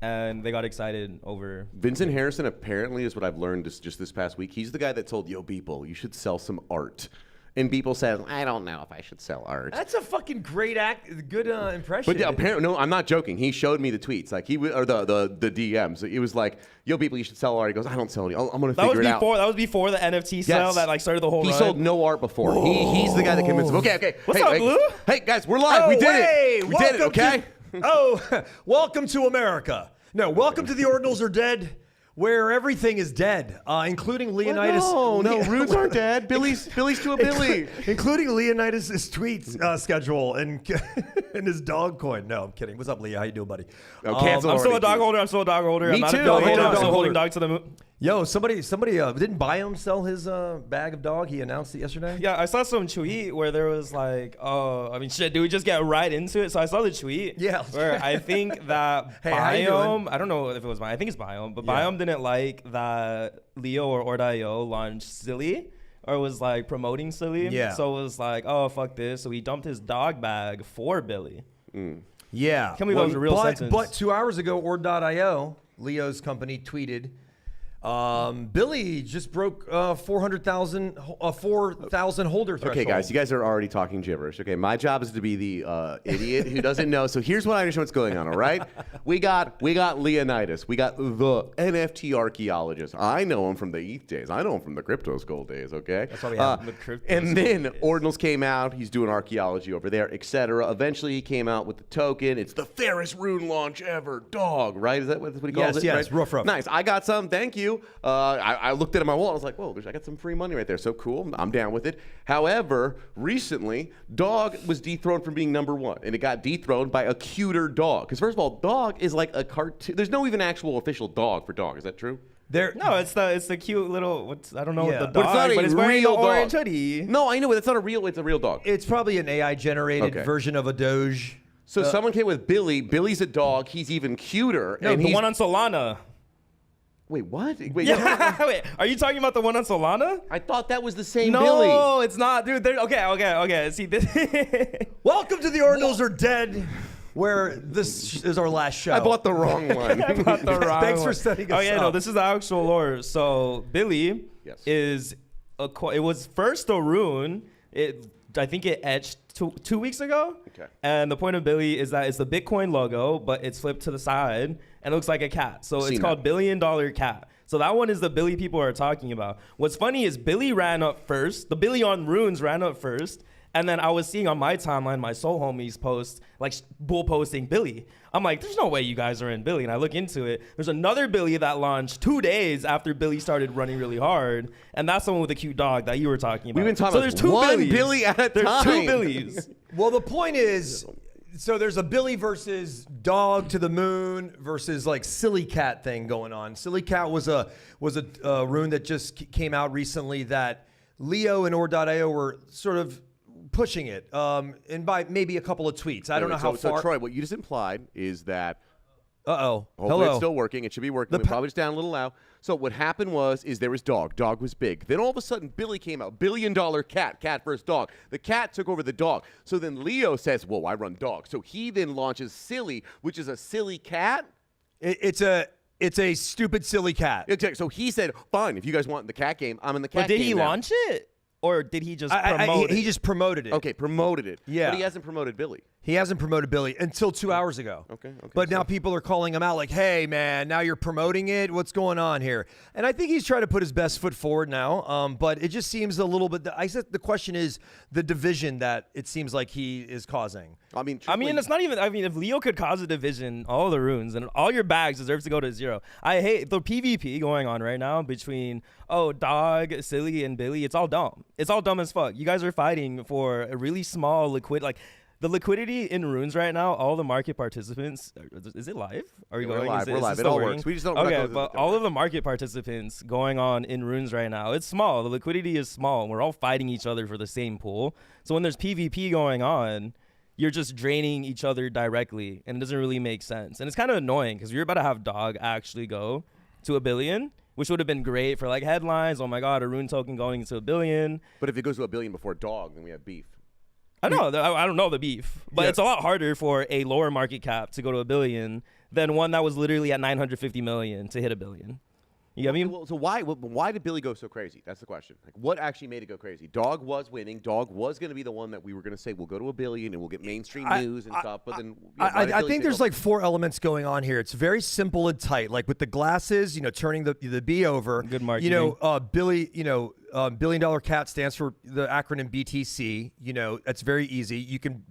and they got excited over. Vincent Harrison apparently is what I've learned just this past week. He's the guy that told Yo Beeple, you should sell some art. And Beeple says, I don't know if I should sell art. That's a fucking great good impression. But yeah, apparently, no, I'm not joking. He showed me the tweets, like or the DMs. It was like, Yo, Beeple, you should sell art. He goes, I don't sell any. I'm gonna figure it out. That was before the NFT sale that like started the whole. He run. sold no art before. He's the guy that convinced him. Okay. What's up, Blue? Hey guys, we're live. We did it. We did it. Okay. Welcome to America. No, welcome to the Ordinals Are Dead, where everything is dead, including Leonidas. No, runes aren't dead. Billy's to a Billy. Including Leonidas' tweet schedule and his dog coin. No, I'm kidding. What's up, Leah? How you doing, buddy? Cancel I'm still a dog already, holder. Me I'm not too. a Billy. I'm I'm still holder. holding dog to the moon. Yo, somebody didn't Biome sell his bag of dog? He announced it yesterday. Yeah, I saw some tweet where there was like, shit, do we just get right into it? So I saw the tweet. Yeah. Where I think that Hey, how you Biome, doing? I don't know if it was Biome. I think it's Biome, but Yeah. Biome didn't like that Leo or Orda.io launched Silly or was like promoting Silly. Yeah. So it was like, oh, fuck this. So he dumped his dog bag for Billy. Yeah. Can't believe that was a real sentence. But 2 hours ago, Ord.io, Leo's company, tweeted, Billy just broke 4,000 holder threshold. Okay, guys, you guys are already talking gibberish. Okay, my job is to be the idiot who doesn't know. So here's what I understand what's going on. All right, we got Leonidas. We got the NFT archaeologist. I know him from the ETH days. I know him from the crypto school days. Okay, That's why we have the crypto and school then days. Ordinals came out. He's doing archaeology over there, etc. Eventually, he came out with the token. It's the fairest rune launch ever. Dog, right? Is that what he calls it? Yes, right? rough. Nice. I got some. Thank you. I looked at my wallet. I was like, whoa, I got some free money right there. So cool. I'm down with it. However, recently, dog was dethroned from being number one, and it got dethroned by a cuter dog. Because first of all, dog is like a cartoon. There's no even actual official dog for dog. Is that true? No, it's the cute little. I don't know Yeah. what the dog, But it's not a wearing real the orange dog. hoodie. No, I know, but it's not a real. It's a real dog. It's probably an AI-generated Okay. version of a Doge. So someone came with Billy. Billy's a dog. He's even cuter. No, and the he's, one on Solana. Wait, what? Wait, Yeah, wait. Are you talking about the one on Solana? I thought that was the same No, Billy. it's not, dude. Okay. See this. Welcome to the Ordinals Are Dead, where this is our last show. I bought the wrong one. I bought the wrong Thanks for one. setting Oh us yeah, up. no. This is the actual lore. So Billy Yes. is it was first a rune. I think it etched 2 weeks ago. Okay. And the point of Billy is that it's the Bitcoin logo, but it's flipped to the side and it looks like a cat. So Seen it's that. called $1 Billion Cat. So that one is the Billy people are talking about. What's funny is Billy ran up first. The Billy on runes ran up first. And then I was seeing on my timeline, my soul homies post, like bull posting Billy. I'm like, there's no way you guys are in Billy. And I look into it. There's another Billy that launched 2 days after Billy started running really hard. And that's the one with the cute dog that you were talking about. We've been talking so about there's two one Billies. Billy at a There's time. 2 Billies. Well, the point is, so there's a Billy versus dog to the moon versus like silly cat thing going on. Silly cat was a rune that just came out recently that Leo and Ord.io were sort of pushing it, and by maybe a couple of tweets. I don't know how far. So Troy, what you just implied is that Uh-oh. hopefully Hello. it's still working. It should be working. We're probably just down a little loud. So what happened is there was dog. Dog was big. Then all of a sudden, Billy came out. $1 billion cat. Cat versus dog. The cat took over the dog. So then Leo says, whoa, I run dog. So he then launches Silly, which is a silly cat. It's a stupid silly cat. So he said, fine, if you guys want the cat game, I'm in the cat But did game he now. launch it? Or did he just promote it? He just promoted it. Okay, promoted it. Yeah. But he hasn't promoted Billy. He hasn't promoted Billy until 2 hours ago. Okay. But now people are calling him out like, hey, man, now you're promoting it. What's going on here? And I think he's trying to put his best foot forward now. But it just seems a little bit. I said the question is the division that it seems like he is causing. I mean, it's not even. I mean, if Leo could cause a division, all the runes and all your bags deserve to go to 0. I hate the PvP going on right now between Dog, Silly, and Billy. It's all dumb. It's all dumb as fuck. You guys are fighting for a really small the liquidity in runes right now. All the market participants. Is it live? Are we We're going? live. Is We're this live. It still all working? works. We just don't. Okay, but all of the market participants going on in runes right now, it's small. The liquidity is small. We're all fighting each other for the same pool. So when there's PvP going on, you're just draining each other directly, and it doesn't really make sense. And it's kind of annoying because you're about to have Dog actually go to $1 billion, which would have been great for like headlines. Oh my God, a rune token going to $1 billion. But if it goes to $1 billion before dog, then we have beef. I don't know the beef, but it's a lot harder for a lower market cap to go to $1 billion than one that was literally at 950 million to hit $1 billion. You get me? Well, so why did Billy go so crazy? That's the question. Like, what actually made it go crazy? Dog was winning. Dog was going to be the one that we were going to say we'll go to $1 billion and we'll get mainstream news and stuff. But then I think there's like 4 elements going on here. It's very simple and tight. Like with the glasses, turning the B over. Good marketing. Billy, $1 billion cat stands for the acronym BTC. That's very easy. You can.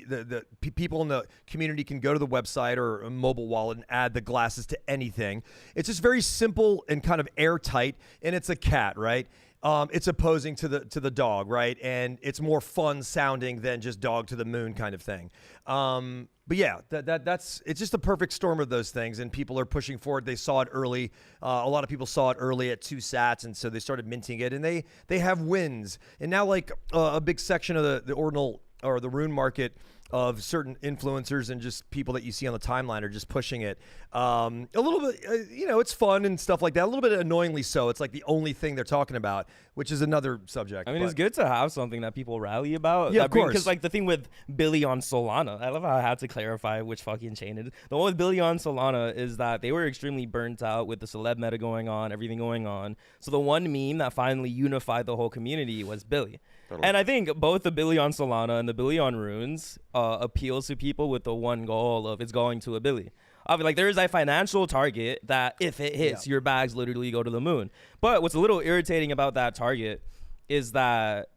The people in the community can go to the website or a mobile wallet and add the glasses to anything. It's just very simple and kind of airtight, and it's a cat, right? It's opposing to the dog, right? And it's more fun sounding than just dog to the moon kind of thing. But yeah, that's it's just a perfect storm of those things, and people are pushing forward. They saw it early. A lot of people saw it early at 2 sats, and so they started minting it, and they have wins. And now like a big section of the ordinal or the rune market of certain influencers and just people that you see on the timeline are just pushing it. A little bit, it's fun and stuff like that. A little bit annoyingly so. It's like the only thing they're talking about, which is another subject. I mean, it's good to have something that people rally about. Yeah, of course. Because like the thing with Billy on Solana, I love how I had to clarify which fucking chain it is. The one with Billy on Solana is that they were extremely burnt out with the celeb meta going on, everything going on. So the one meme that finally unified the whole community was Billy. Totally. And I think both the Billy on Solana and the Billy on Runes appeals to people with the one goal of it's going to a Billy. Like there is a financial target that if it hits, your bags literally go to the moon. But what's a little irritating about that target is that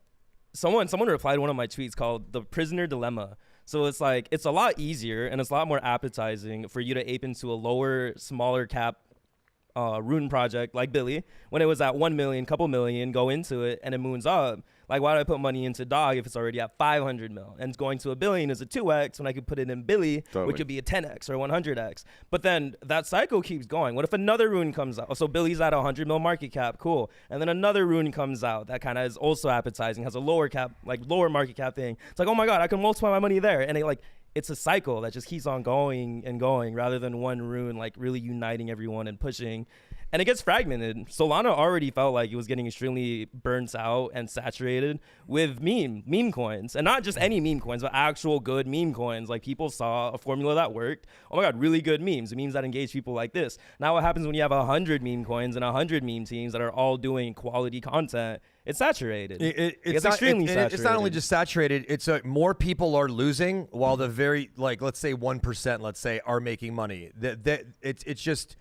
someone replied to one of my tweets called the prisoner dilemma. So it's like it's a lot easier and it's a lot more appetizing for you to ape into a lower, smaller cap rune project like Billy when it was at 1 million, couple million, go into it and it moons up. Like, why do I put money into Dog if it's already at 500 mil? And going to $1 billion is a 2x when I could put it in Billy, which could be a 10x or 100x. But then that cycle keeps going. What if another rune comes out? So Billy's at 100 mil market cap, cool. And then another rune comes out that kind of is also appetizing, has a lower market cap thing. It's like, oh my God, I can multiply my money there. And it's a cycle that just keeps on going and going rather than one rune like really uniting everyone and pushing. And it gets fragmented. Solana already felt like it was getting extremely burnt out and saturated with meme coins. And not just any meme coins, but actual good meme coins. Like people saw a formula that worked. Oh my God, really good memes that engage people like this. Now what happens when you have 100 meme coins and 100 meme teams that are all doing quality content? It's saturated. It's extremely saturated. It's not only just saturated. It's more people are losing while the very, let's say 1%, are making money. It's just...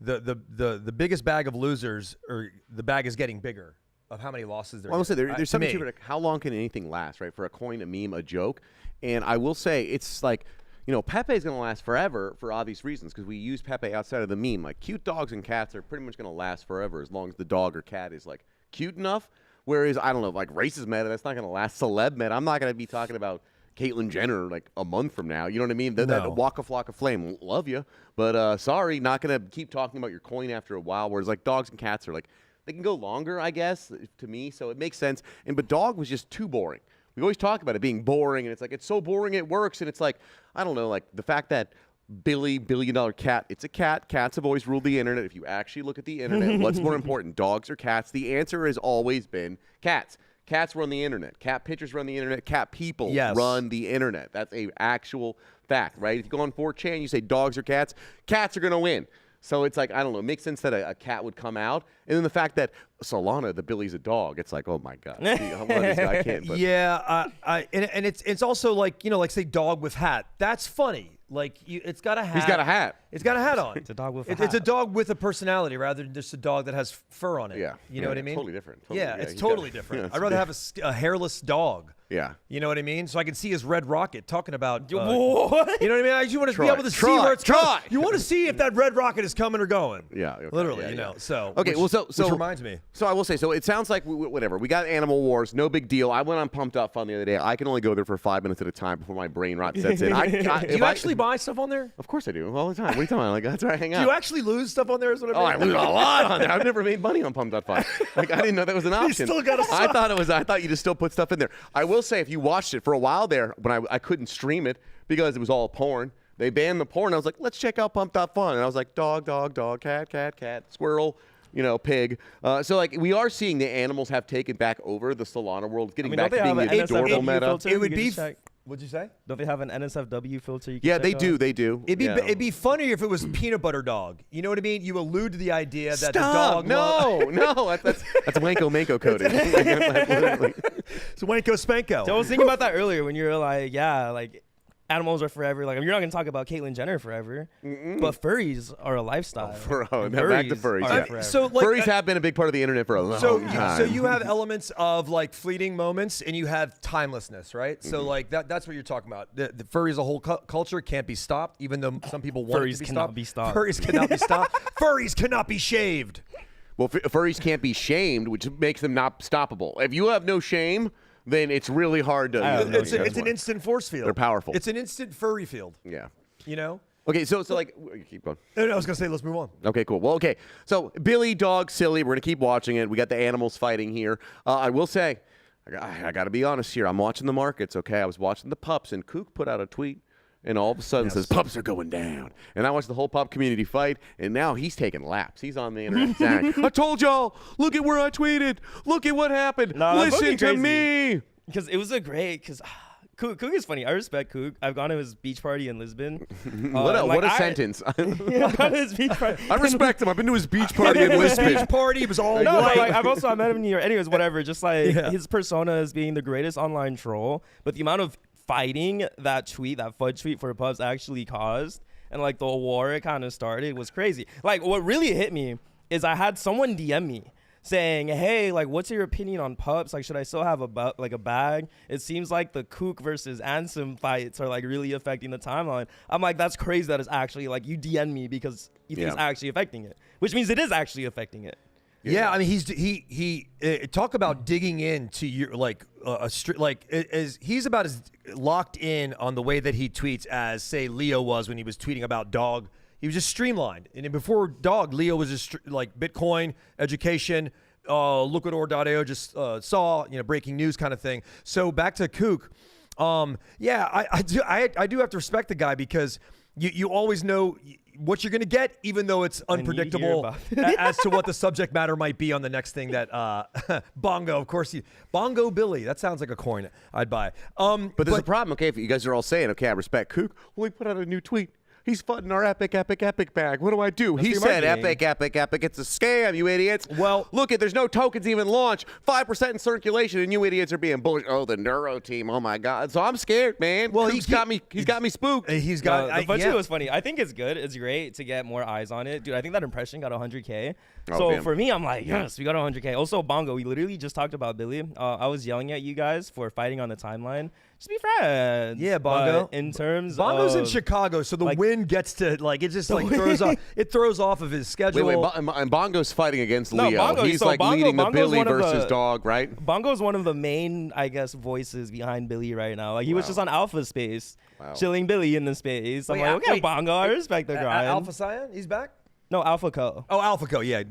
The biggest bag of losers, or the bag is getting bigger of how many losses there. I will say there's something to it. How long can anything last, right? For a coin, a meme, a joke, and I will say it's like, Pepe is going to last forever for obvious reasons because we use Pepe outside of the meme. Like cute dogs and cats are pretty much going to last forever as long as the dog or cat is like cute enough. Whereas I don't know, like racist meta, that's not going to last. Celeb meta, I'm not going to be talking about Caitlyn Jenner like a month from now. You know what I mean? That Waka Flocka Flame, love you, but sorry, not gonna keep talking about your coin after a while. Whereas like dogs and cats are like they can go longer, I guess, to me. So it makes sense. But dog was just too boring. We always talk about it being boring, and it's like it's so boring it works. And it's like I don't know, like the fact that Billy, $1 billion cat, it's a cat. Cats have always ruled the internet. If you actually look at the internet, what's more important, dogs or cats? The answer has always been cats. Cats run the internet. Cat pictures run the internet. Cat people run the internet. That's a actual fact, right? If you go on 4chan, you say dogs or cats, cats are going to win. So it's like, I don't know, it makes sense that a cat would come out. And then the fact that Solana, the Billy's a dog, it's like, oh my God. I can't. But. Yeah, and it's also like, say dog with hat. That's funny. Like it's got a hat. He's got a hat. It's got a hat on. It's a dog with a hat. It's a dog with a personality rather than just a dog that has fur on it. Yeah. You know what I mean? Totally different. It's totally different. I'd rather have a hairless dog. Yeah. You know what I mean? So I can see his red rocket talking about. What? You know what I mean? I just want to be able to see where it's going. You want to see if that red rocket is coming or going. Yeah. Okay. Literally, So. Okay. Which reminds me. So I will say. So it sounds like whatever. We got Animal Wars. No big deal. I went on Pumped Up Fun the other day. I can only go there for 5 minutes at a time before my brain rot sets in. Do you actually buy stuff on there? Of course I do. All the time. What are you talking about? Like that's where I hang out. Do you actually lose stuff on there? Is what I mean? I lose a lot on there. I've never made money on Pumped Up Fun. Like I didn't know that was an option. You still got to. I thought you just still put stuff in there. I will say if you watched it for a while there, when I couldn't stream it because it was all porn. They banned the porn. I was like, let's check out Pumped Up Fun, and I was like, dog, cat, squirrel. Pig. So like we are seeing the animals have taken back over the Solana world, getting back to being the adorable meta. What'd you say? Don't they have an NSFW filter? You can Yeah, check they out? do. They do. It'd be funnier if it was peanut butter dog. You know what I mean? You allude to the idea that the Stop! dog. No, that's Wanko Manko coding. Literally. It's Wanko Spanko. So I was thinking about that earlier when you were like, yeah, like animals are forever. Like, you're not gonna talk about Caitlyn Jenner forever, but furries are a lifestyle. And Back to furries. are Yeah. forever. So like, Furries have been a big part of the internet for a long time. So you have elements of like fleeting moments, and you have timelessness, right? So like that's what you're talking about. The furry is a whole culture, can't be stopped, even though some people want it to Furries be cannot stopped. be stopped. Furries cannot be stopped. Furries cannot be shaved. Well, furries can't be shamed, which makes them not stoppable. If you have no shame, then it's really hard to. I have no It's an instant force field. They're powerful. It's an instant furry field. Yeah. You know. Okay, so like, keep going. No, I was gonna say let's move on. Okay, cool. Well, okay. So Billy, dog, silly. We're gonna keep watching it. We got the animals fighting here. I will say, I got to be honest here. I'm watching the markets. Okay, I was watching the pups, and Kook put out a tweet, and all of a sudden says pups are going down. And I watched the whole pup community fight, and now he's taking laps. He's on the internet saying, "I told y'all. Look at where I tweeted. Look at what happened. No, that's Listen to fucking me." Because it was a great. Because Kook is funny. I respect Kook. I've gone to his beach party in Lisbon. What a sentence. Yeah, I've gone to his beach party. I respect him. I've been to his beach party in Lisbon. Beach party was all No, white. but like I met him in New York. Anyways, whatever. Just like his persona as being the greatest online troll, but the amount of fighting that fudge tweet for pups actually caused, and like the war it kind of started was crazy. Like what really hit me is I had someone DM me saying, "Hey, like, what's your opinion on pups? Like, should I still have a bag? It seems like the Kook versus Ansem fights are like really affecting the timeline." I'm like, that's crazy that it's actually like you DM me because you think it's actually affecting it, which means it is actually affecting it. Yeah, I mean he talk about digging into your he's about as locked in on the way that he tweets as say Leo was when he was tweeting about dog. He was just streamlined, and then before dog, Leo was just like Bitcoin education. Look what Or.io just saw, breaking news kind of thing. So back to Kook. I do have to respect the guy because you always know what you're going to get, even though it's unpredictable as to what the subject matter might be on the next thing that Bongo, of course. Bongo Billy. That sounds like a coin I'd buy. But there's a problem, okay, if you guys are all saying, okay, I respect Kook. Well, he put out a new tweet. He's funding our epic bag. What do I do? He said epic. It's a scam, you idiots. Well, look, there's no tokens even launched. 5% in circulation, and you idiots are being bullish. Oh, the Neuro team. Oh my God. So I'm scared, man. Well, he's got me spooked. He's got. The fudge tweet was funny. I think it's good. It's great to get more eyes on it, dude. I think that impression got 100K. So for me, I'm like, yes, we got 100K. Also, Bongo, we literally just talked about Billy. I was yelling at you guys for fighting on the timeline. Just be friends. Yeah, Bongo. But in terms Bongo's of in Chicago, so the wind gets to it just throws off. It throws off of his schedule. Wait, and Bongo's fighting against Leo. Bongo, He's leading the Billy versus dog, right? Bongo's one of the main, I guess, voices behind Billy right now. Like he was just on Alpha Space, chilling Billy in the space. I'm like, okay, Bongo, I respect the grind. Alpha Cyan, he's back. No, Alpha Co. Oh, Alpha Co. Yeah.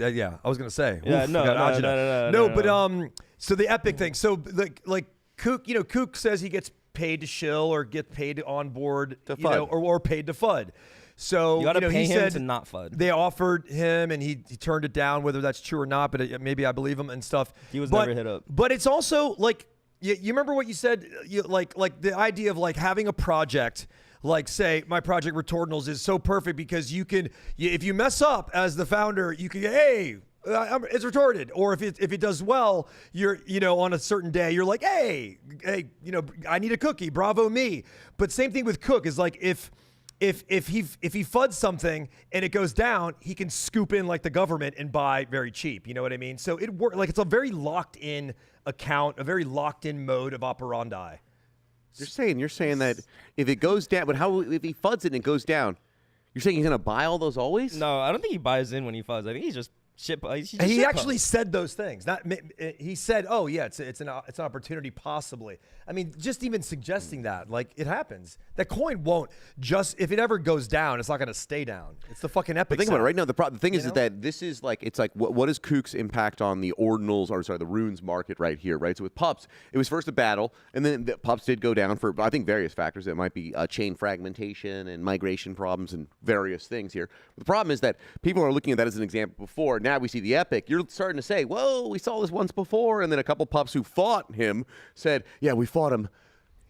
I was gonna say. Yeah, Oof, no. But so the epic thing. So like Kook, Kook says he gets paid to shill or get paid to onboard, or paid to FUD. So you gotta pay he him said to not FUD. They offered him, and he turned it down. Whether that's true or not, but maybe I believe him and stuff. He was never hit up. But it's also like you remember what you said, like the idea of like having a project. Like, say, my project Retordinals is so perfect because if you mess up as the founder, you can, hey, it's retorted. Or if it does well, you're, on a certain day, you're like, hey, I need a cookie, bravo me. But same thing with Kook is like, if he FUDs something and it goes down, he can scoop in like the government and buy very cheap. You know what I mean? So it works. Like, it's a very locked in account, a very locked in mode of operandi. You're saying that if it goes down, but if he FUDs it and it goes down, you're saying he's gonna buy all those always? No, I don't think he buys in when he FUDs. I think he's just shit. He actually said those things. He said, "Oh yeah, it's an opportunity possibly." I mean, just even suggesting that, like, it happens. That coin won't if it ever goes down, it's not going to stay down. It's the fucking epic. But think about it right now. The thing is that this is like, it's like, what is Kook's impact on the Ordinals, or sorry, the runes market right here, right? So with pups, it was first a battle, and then the pups did go down for, I think, various factors. It might be chain fragmentation and migration problems and various things here. But the problem is that people are looking at that as an example before. Now we see the epic. You're starting to say, whoa, we saw this once before, and then a couple pups who fought him said, yeah, we fought him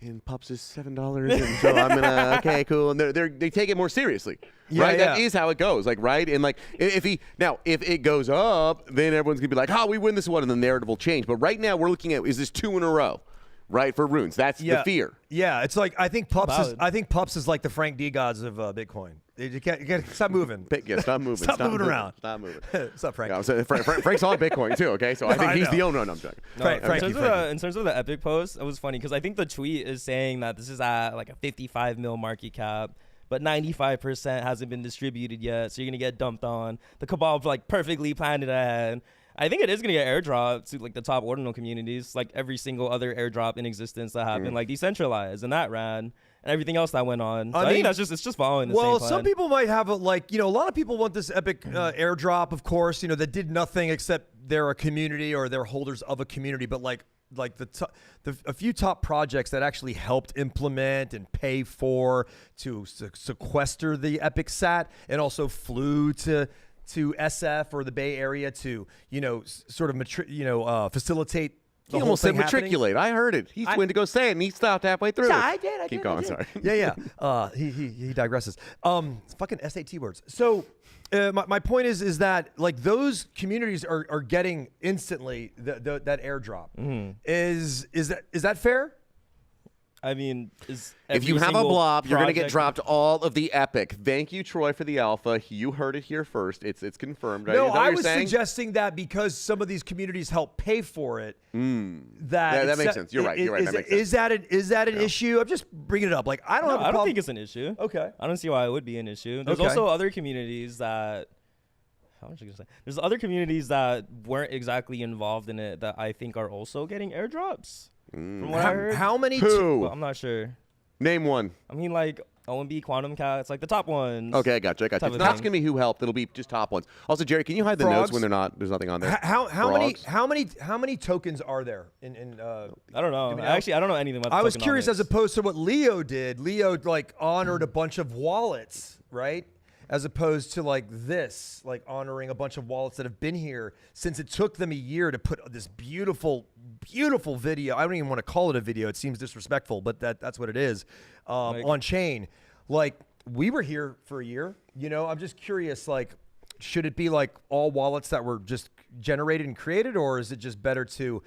and Pups is $7, and so I'm gonna okay, cool, and they take it more seriously, right? Yeah. That is how it goes, like, right? And like, if it goes up, then everyone's gonna be like, oh, we win this one, and the narrative will change. But right now, we're looking at, is this 2 in a row, right, for runes? That's the fear. Yeah, it's like I think Pups is like the Frank D gods of Bitcoin. You can't stop moving. Stop moving. Stop moving around. Stop moving. What's up, Frank? Yeah, so Frank's on Bitcoin too. Okay, so I think he's the owner. No, I'm joking. No, Frank, in terms of the Epic post, it was funny because I think the tweet is saying that this is at like a 55 mil market cap, but 95% hasn't been distributed yet, so you're gonna get dumped on. The cabal like perfectly planned it ahead. I think it is gonna get airdropped to like the top ordinal communities, like every single other airdrop in existence that happened, like decentralized, and that ran. And everything else that went on. So I think it's just following the same plan. Some people might have a lot of people want this Epic airdrop, of course, that did nothing except they're a community or they're holders of a community, but like a few top projects that actually helped implement and pay for to sequester the Epic sat and also flew to SF or the Bay Area to sort of facilitate. He almost said matriculate. I heard it. He went to go say it, and he stopped halfway through. Yeah, I did. Keep going. Sorry. Yeah. He digresses. Fucking SAT words. So my point is that like those communities are getting instantly that airdrop. Mm-hmm. Is that fair? I mean, if you have a blob, you're going to get project- dropped all of the Epic. Thank you, Troy, for the alpha. You heard it here first. It's confirmed. Right? No, Is that what I you're was saying? suggesting that because some of these communities help pay for it. That makes sense. You're right. You're right. That makes sense. Is that an issue? I'm just bringing it up. Like I don't have a problem. I don't think it's an issue. Okay. I don't see why it would be an issue. There's Okay. also other communities that. How much I gonna say? There's other communities that weren't exactly involved in it that I think are also getting airdrops. From what I heard. How many? Who? Well, I'm not sure. Name one. I mean, like OMB, Quantum Cats, like the top ones. Okay, I got you. Type It's of not thing. going to be who helped. It'll be just top ones. Also, Jerry, can you hide the Frogs? notes when there's nothing on there? How many Frogs? tokens are there in I don't know. I mean, Actually, I don't know anything about. I the was curious tokenomics. as opposed to what Leo did. Leo like honored a bunch of wallets, right? As opposed to like this, like honoring a bunch of wallets that have been here since it took them a year to put this beautiful video. I don't even want to call it a video. It seems disrespectful, but that's what it is. On chain. Like we were here for a year, I'm just curious, like, should it be like all wallets that were just generated and created, or is it just better to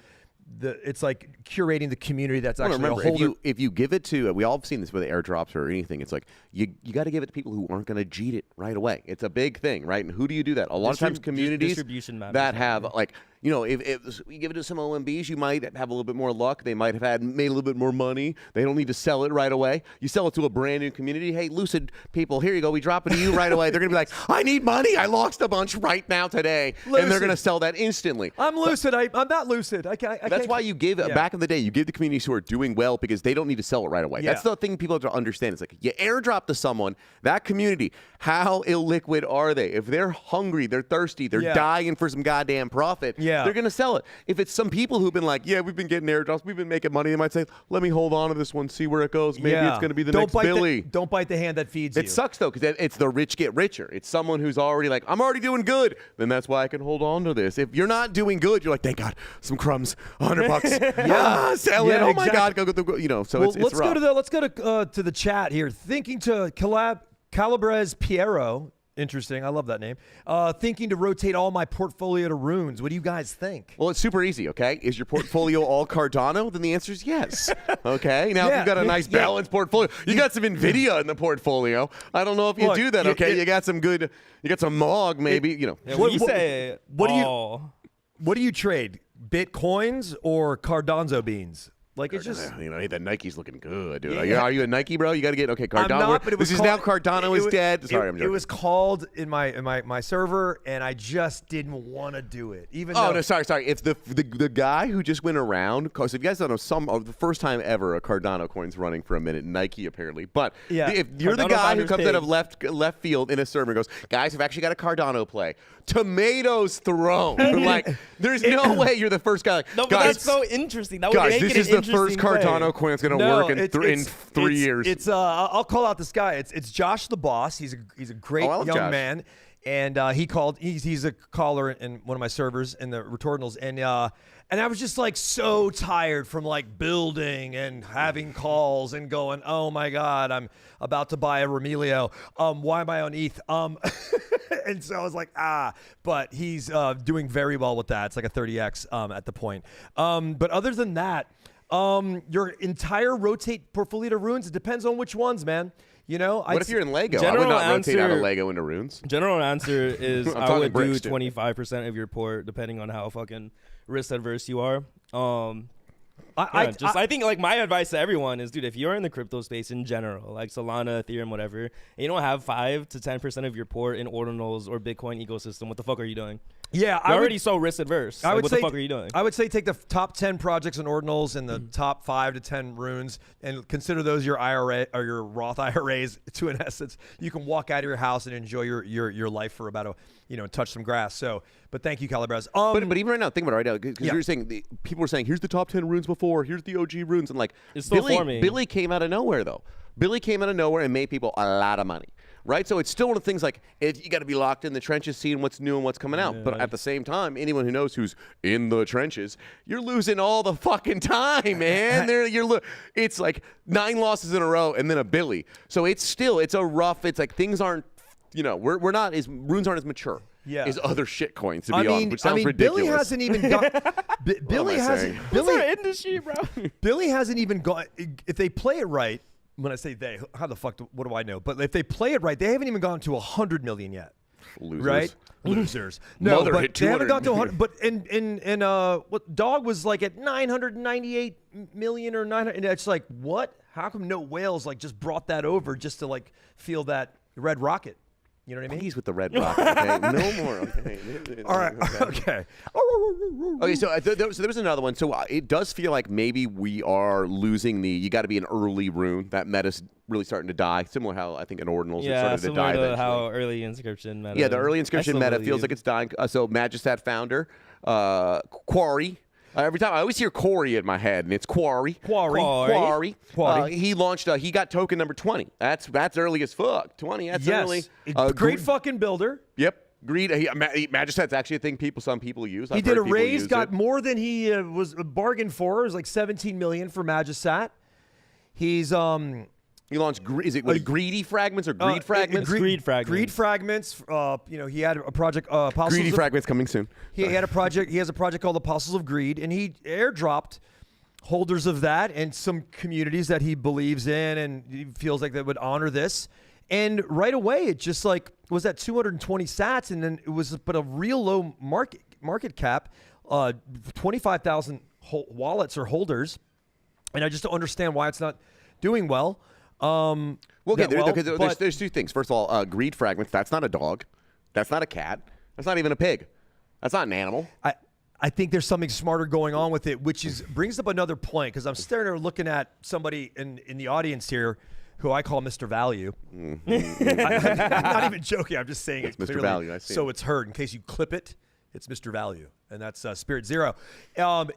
it's like curating the community that's actually remember, a holder. if you give it to, we all have seen this with airdrops or anything. It's like you got to give it to people who aren't going to cheat it right away. It's a big thing, right? And who do you do that? A lot of times, communities distribution matters, that have like. If you give it to some OMBs, you might have a little bit more luck. They might have made a little bit more money. They don't need to sell it right away. You sell it to a brand new community. Hey, Lucid people, here you go. We drop it to you right away. They're going to be like, I need money. I lost a bunch right now today. Lucid. And they're going to sell that instantly. I'm lucid. I'm not lucid. I can't. That's why you give back in the day. You give the communities who are doing well because they don't need to sell it right away. Yeah. That's the thing people have to understand. It's like you airdrop to someone, that community. How illiquid are they? If they're hungry, they're thirsty, they're dying for some goddamn profit. Yeah. They're going to sell it. If it's some people who've been like, yeah, we've been getting airdrops, we've been making money, they might say, let me hold on to this one, see where it goes. Maybe it's going to be the next Billy. Don't bite the hand that feeds you. It sucks though because it's the rich get richer. It's someone who's already like, I'm already doing good. Then that's why I can hold on to this. If you're not doing good, you're like, thank God, some crumbs, $100. Sell it. Oh my God, go. So Well, it's let's rough. go to the chat here. Thinking to Calabrese Piero. Interesting. I love that name. Thinking to rotate all my portfolio to runes. What do you guys think? Well, it's super easy, okay? Is your portfolio all Cardano? Then the answer is yes. Okay? Now, if you've got a nice balanced portfolio, you got some NVIDIA in the portfolio. I don't know if you do that, okay? You got some good, you got some MOG maybe, Yeah, when you say what all, do you trade? Bitcoins or Cardano beans? Like it's just hey, that Nike's looking good, dude. Are you a Nike bro? You got to get Cardano. I'm not, but it was this is now Cardano is dead. Sorry, I'm joking. It was called in my server, and I just didn't want to do it. Even though, no, sorry. It's the guy who just went around. Because if you guys don't know, the first time ever a Cardano coin's running for a minute, Nike apparently. But if you're the Cardano guy who founders comes out of pig. left field in a server and goes, guys, I've actually got a Cardano play. Tomatoes thrown. Like, there's no way you're the first guy. No, but guys, that's so interesting. That would guys, make this it is an the first interesting play. Cardano coin that's going to work in 3 years. It's I'll call out this guy. It's Josh the Boss. He's a great I love young Josh. man. and he called. He's a caller in one of my servers in the Retordinals, and I was just like so tired from like building and having calls and going, oh my god, I'm about to buy a Remilio. Why am I on ETH? And so I was like, but he's doing very well with that. It's like a 30x at the point. But other than that, your entire rotate portfolio to runes, it depends on which ones, man. You know, what if you're in Lego? I General would not rotate out of answer- Lego into runes. General answer is I'm I talking would do bricks, too. 25% of your port, depending on how fucking risk adverse you are. I think like my advice to everyone is, dude, if you're in the crypto space in general, like Solana, Ethereum, whatever, and you don't have 5 to 10% of your port in Ordinals or Bitcoin ecosystem, what the fuck are you doing? Yeah, You're already so risk adverse. Like, what the fuck are you doing? I would say take the top 10 projects in Ordinals and the top 5 to 10 runes, and consider those your IRA or your Roth IRAs. To in essence, you can walk out of your house and enjoy your life for about touch some grass. So, but thank you, Calabres. But even right now, think about it right now, because you're saying people were saying, here's the top 10 runes before, here's the OG runes, and like It's still forming. Billy came out of nowhere though. Billy came out of nowhere and made people a lot of money. Right, so it's still one of the things like you got to be locked in the trenches, seeing what's new and what's coming out. But at the same time, anyone who knows who's in the trenches, you're losing all the fucking time, man. It's like 9 losses in a row and then a Billy. So it's a rough. It's like things aren't, we're not as runes aren't as mature. Yeah. As other shit coins to be on, which sounds ridiculous. Billy hasn't even got. Billy hasn't. What's our industry, bro? Billy hasn't even got. If they play it right. When I say they, how the fuck what do I know? But if they play it right, they haven't even gone to 100 million yet. Losers. Right? Losers. No, Mother but hit they haven't 200 gone to 100. million. But in what Dog was like at 998 million or 900, and it's like, what? How come no whales like just brought that over just to like feel that red rocket? You know what I mean? Please with the red rocket, okay? No more, okay? All right, okay. Okay, so there was another one. So it does feel like maybe we are losing you got to be an early rune. That meta's really starting to die. Similar how I think in Ordinals it started to die similar to eventually. how early inscription meta. Yeah, the early inscription I still meta believe. feels like it's dying. So Magistat founder, Quarry. Every time I always hear Corey in my head, and it's Quarry. Quarry. He launched. He got token number 20. That's early as fuck. 20. That's early. Great fucking builder. Yep. Greed. Magistat's actually a thing some people use. He did a raise, got more than he was bargained for. It was like 17 million for Magistat. He's He launched. Greedy Fragments or Greed Fragments? Greed Fragments. Greed Fragments. He had a project. Apostles Greedy of, Fragments coming soon. He had a project. He has a project called Apostles of Greed, and he airdropped holders of that and some communities that he believes in, and he feels like they would honor this. And right away, it just like was at 220 sats, and then it was but a real low market cap, 25,000 wallets or holders, and I just don't understand why it's not doing well. There's two things. First of all, Greed Fragments. That's not a dog. That's not a cat. That's not even a pig. That's not an animal. I think there's something smarter going on with it, which brings up another point, because I'm staring there looking at somebody in the audience here who I call Mr. Value. I'm not even joking. I'm just saying it Mr. clearly, Value, I see so it. it's heard. In case you clip it, it's Mr. Value, and that's Spirit Zero.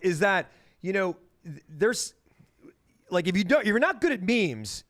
Is that there's like if you're not good at memes,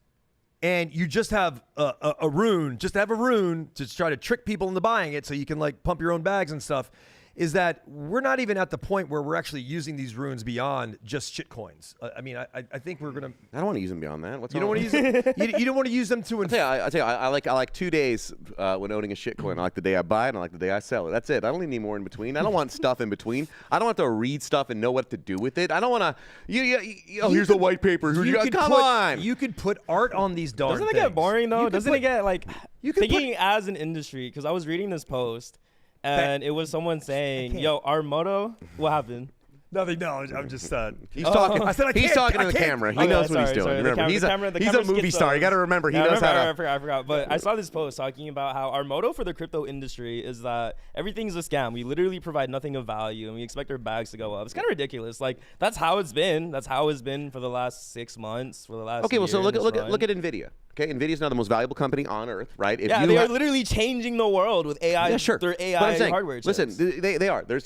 and you just have a rune, just to have a rune to try to trick people into buying it so you can like pump your own bags and stuff, is that we're not even at the point where we're actually using these runes beyond just shit coins. I mean, I think we're gonna. I don't want to use them beyond that. You don't want to use them. You don't want to use them to. I tell you, I like 2 days when owning a shitcoin. I like the day I buy it, and I like the day I sell it. That's it. I don't need any more in between. I don't want stuff in between. I don't want to read stuff and know what to do with it. I don't want to. Here's a white paper. Come on. You could put art on these darn Doesn't it things. get boring though? Doesn't it get like You could thinking as an industry? Because I was reading this post, and it was someone saying, "Yo, our motto. What happened?" Nothing. No, I'm just. He's talking. I said I he's can't- talking I to the can't. camera. He Okay, knows what he's sorry, doing. sorry. The Remember, camera- the he's a camera movie skips star. You those. got to remember, he Yeah, knows how to. I forgot. But I saw this post talking about how our motto for the crypto industry is that everything's a scam. We literally provide nothing of value, and we expect our bags to go up. It's kind of ridiculous. Like that's how it's been. That's how it's been for the last 6 months. For the last Okay, well, so year look in this at run. look at Nvidia. Okay, NVIDIA's now the most valuable company on earth, right? If Yeah, you they are literally changing the world with AI. Yeah, sure. Their But I'm AI saying, hardware chips. listen, they are. There's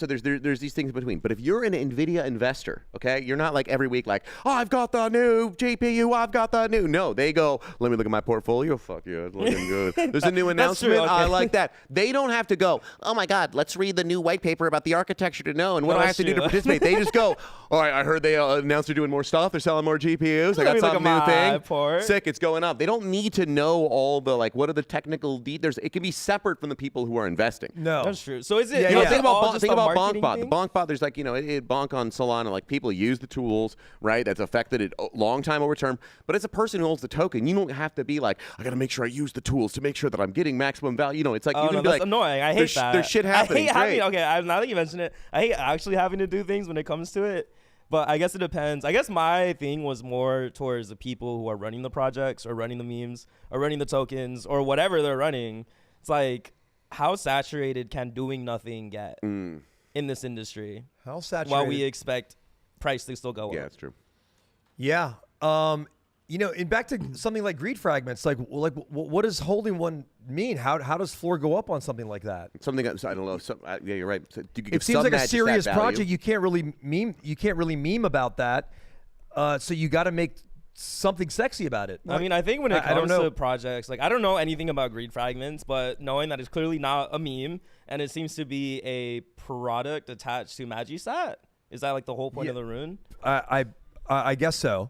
these things in between. But if you're an NVIDIA investor, okay, you're not like every week like, oh, I've got the new GPU, I've got the new. No, they go, let me look at my portfolio. Fuck yeah, it's looking good. There's a new announcement. true, okay. I like that. They don't have to go, oh my God, let's read the new white paper about the architecture to know and what do I have to do to participate. They just go, all right, I heard they announced they're doing more stuff. They're selling more GPUs. I got some new thing. Sick, it's going up. They don't need to know all the, like, what are the technical details. It can be separate from the people who are investing. No. That's true. So is it? You know, think all about just a marketing BonkBot. thing? The BonkBot, there's like, Bonk on Solana, like people use the tools, right? That's affected it a long time over term. But as a person who owns the token, you don't have to be like, I got to make sure I use the tools to make sure that I'm getting maximum value. You know, it's like, you can be that's like, annoying. I hate that. There's shit happening. I hate having, now that you mention it, I hate actually having to do things when it comes to it. But I guess it depends. I guess my thing was more towards the people who are running the projects or running the memes or running the tokens or whatever they're running. It's like, how saturated can doing nothing get in this industry? How saturated? While we expect price to still go up. Yeah, that's true. Yeah. And back to something like greed fragments, like what does holding one mean? How does floor go up on something like that? Something I don't know. Yeah, you're right. So It seems like a serious project. You can't really meme about that. So you got to make something sexy about it. I mean, I think when it I don't comes know. to projects, like I don't know anything about greed fragments, but knowing that it's clearly not a meme and it seems to be a product attached to Magisat, is that like the whole point of the rune? I guess so.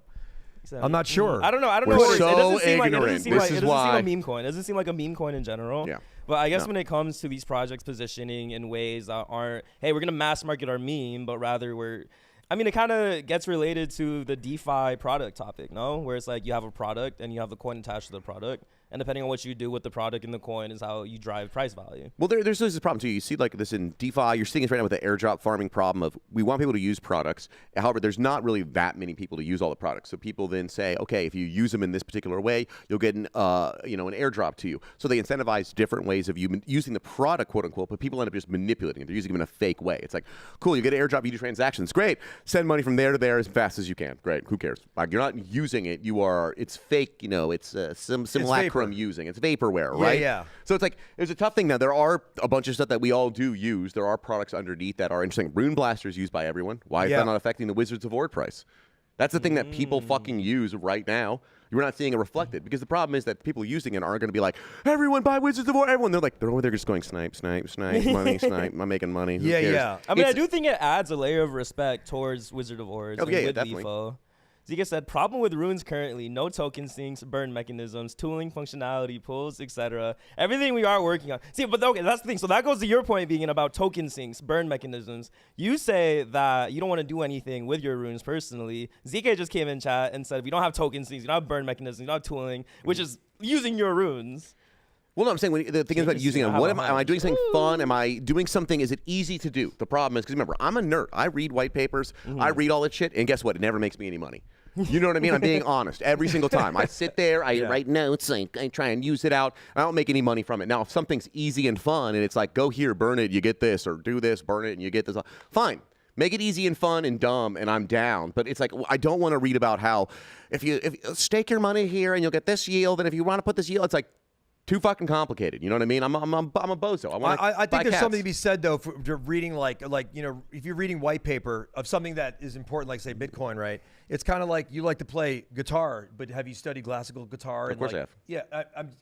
So, I'm not sure. I don't know. I don't We're know. What so it doesn't seem like, ignorant. This is it doesn't why. seem a meme coin. It doesn't seem like a meme coin in general. Yeah. But I guess when it comes to these projects positioning in ways that aren't, hey, we're going to mass market our meme, but rather it kind of gets related to the DeFi product topic, no? Where it's like you have a product and you have the coin attached to the product. And depending on what you do with the product and the coin is how you drive price value. Well, there's this problem too. You see like this in DeFi. You're seeing this right now with the airdrop farming problem of we want people to use products. However, there's not really that many people to use all the products. So people then say, okay, if you use them in this particular way, you'll get an airdrop to you. So they incentivize different ways of you using the product, quote unquote, but people end up just manipulating it. They're using them in a fake way. It's like, cool, you get an airdrop, you do transactions, great. Send money from there to there as fast as you can. Great, who cares? Like you're not using it. It's fake. It's simulacrum using. It's vaporware, right? Yeah. So it's like, it's a tough thing. Now, there are a bunch of stuff that we all do use. There are products underneath that are interesting. Rune Blaster is used by everyone. Why is that not affecting the Wizards of Ord price? That's the thing that people fucking use right now. You're not seeing it reflected because the problem is that people using it aren't going to be like, everyone buy Wizards of Ord. Everyone, they're over there just going snipe, snipe, snipe, money, snipe. I'm making money. Who cares? Yeah. I do think it adds a layer of respect towards Wizard of Ord with definitely. LeFo. Zika said, problem with runes currently, no token sinks, burn mechanisms, tooling functionality, pulls, etc. Everything we are working on. See, but okay, that's the thing. So that goes to your point being about token sinks, burn mechanisms. You say that you don't want to do anything with your runes personally. Zika just came in chat and said, we don't have token sinks, you don't have burn mechanisms, you don't have tooling, which is using your runes. Well, no, I'm saying the thing is about using it. What am I doing something fun? Am I doing something? Is it easy to do? The problem is, because remember, I'm a nerd. I read white papers. I read all that shit. And guess what? It never makes me any money. You know what I mean? I'm being honest every single time. I sit there, I write notes, I try and use it out. I don't make any money from it. Now, if something's easy and fun and it's like, go here, burn it, you get this, or do this, burn it, and you get this, fine. Make it easy and fun and dumb, and I'm down. But it's like, I don't want to read about how if you stake your money here and you'll get this yield, and if you want to put this yield, it's like, too fucking complicated. You know what I mean? I'm a bozo. I think there's something to be said though for reading like if you're reading white paper of something that is important, like say Bitcoin, right? It's kind of like you like to play guitar, but have you studied classical guitar? Of course I have. Yeah,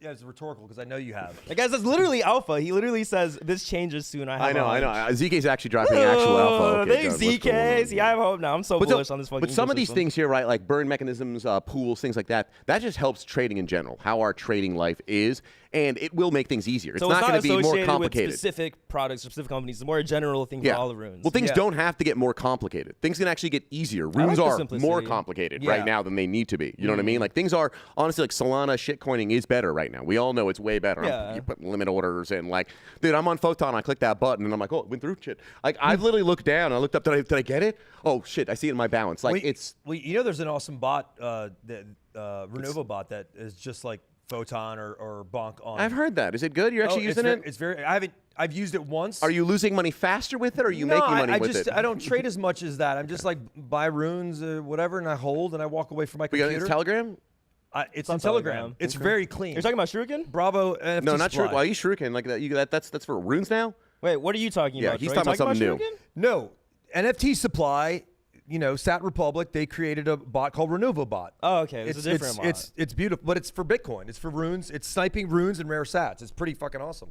it's rhetorical because I know you have. Like, guys, that's literally alpha. He literally says this changes soon. I know. ZK's actually dropping actual alpha. Okay, thanks, ZK. See, I have hope now. I'm so bullish on this fucking. But some of these things here, right, like burn mechanisms, pools, things like that, that just helps trading in general. How our trading life is. And it will make things easier. It's not going to be more complicated. With specific products or specific companies. It's more a general thing for all the runes. Well, things don't have to get more complicated. Things can actually get easier. Runes are more complicated right now than they need to be. You know what I mean? Like things are, honestly, like Solana shitcoining is better right now. We all know it's way better. Yeah. You put limit orders and like, dude, I'm on Photon. I click that button and I'm like, oh, it went through shit. Like I've literally looked down. I looked up. Did I get it? Oh shit! I see it in my balance. Like there's an awesome bot, Renova bot that is just like Photon or Bonk on. I've heard that. Is it good? You're actually using it? It's very. I've used it once. Are you losing money faster with it, or are you making money with it? I don't trade as much as that. I'm just like buy runes, whatever, and I hold and I walk away from my computer. Telegram? It's on in Telegram. Telegram. It's Okay. very clean. You're talking about Shuriken? Bravo NFT No, not Supply. Shuriken. Why are you Shuriken? Like that? That's for runes now. Wait, what are you talking Yeah, about? he's Troy? You talking about something new. Shuriken? No, NFT Supply. Sat Republic. They created a bot called RenovaBot. Oh, okay. It's a different bot. It's beautiful, but it's for Bitcoin. It's for runes. It's sniping runes and rare sats. It's pretty fucking awesome.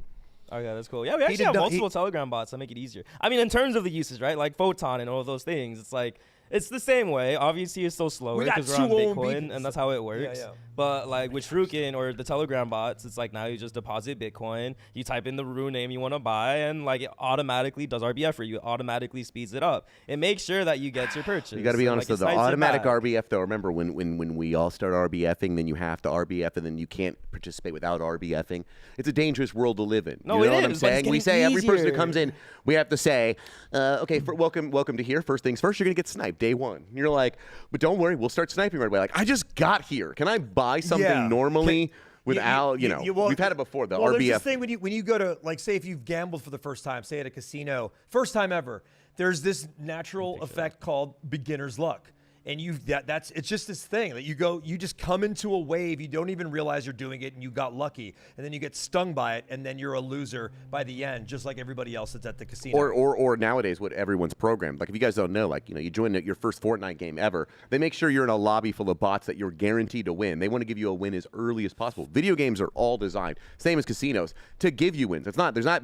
Okay, that's cool. Yeah, we actually have multiple Telegram bots that make it easier. I mean, in terms of the uses, right? Like Photon and all of those things, it's like it's the same way. Obviously, it's still slower We got because we're on 2 old Bitcoin, beacons. and that's how it works. Yeah. But like with Shuriken or the Telegram bots, it's like now you just deposit Bitcoin, you type in the rune name you want to buy, and like it automatically does RBF for you. It automatically speeds it up. It makes sure that you get your purchase. You got to be And, honest like, though. it The snipes it automatic back. RBF though. Remember when we all start RBFing, then you have to RBF, and then you can't participate without RBFing. It's a dangerous world to live in. No, you know it what I'm is, but it's saying? We getting say every person that easier. comes in, we have to say, okay, welcome to here. First things first, you're gonna get sniped day one. And you're like, but don't worry, we'll start sniping right away. Like I just got here. Can I buy something Yeah. normally without well, we've had it before the well, RBF. There's this thing when you go to, like, say if you've gambled for the first time, say at a casino, first time ever, there's this natural effect called beginner's luck. And it's just this thing that you just come into a wave, you don't even realize you're doing it, and you got lucky, and then you get stung by it, and then you're a loser by the end, just like everybody else that's at the casino. Or nowadays, what everyone's programmed. Like if you guys don't know, like you join your first Fortnite game ever, they make sure you're in a lobby full of bots that you're guaranteed to win. They want to give you a win as early as possible. Video games are all designed, same as casinos, to give you wins.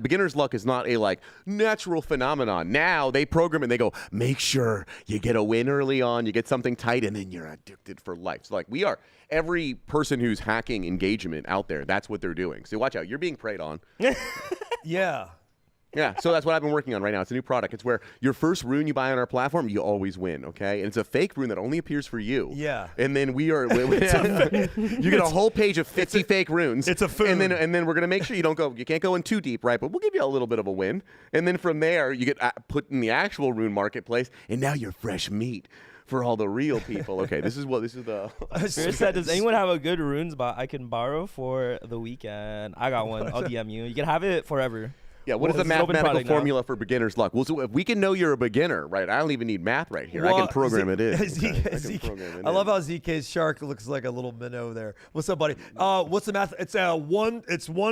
Beginner's luck is not a like natural phenomenon. Now they program it and they go, make sure you get a win early on, you get something tight, and then you're addicted for life. So like every person who's hacking engagement out there, that's what they're doing. So watch out, you're being preyed on. Yeah. Yeah, so that's what I've been working on right now. It's a new product. It's where your first rune you buy on our platform, you always win, okay? And it's a fake rune that only appears for you. Yeah. And then you get a whole page of 50 fake runes. It's a food. And then we're going to make sure you can't go in too deep, right? But we'll give you a little bit of a win. And then from there, you get put in the actual rune marketplace, and now you're fresh meat for all the real people. Okay, this is the... Spirit said, does anyone have a good runes bot I can borrow for the weekend? I got one. I'll DM you. You can have it forever. Yeah, what is the This is an open mathematical product now. formula for beginner's luck? Well, so if we can know you're a beginner, right? I don't even need math right here. I can program it in. I love how ZK's shark looks like a little minnow there. What's up, buddy? What's the math? It's 1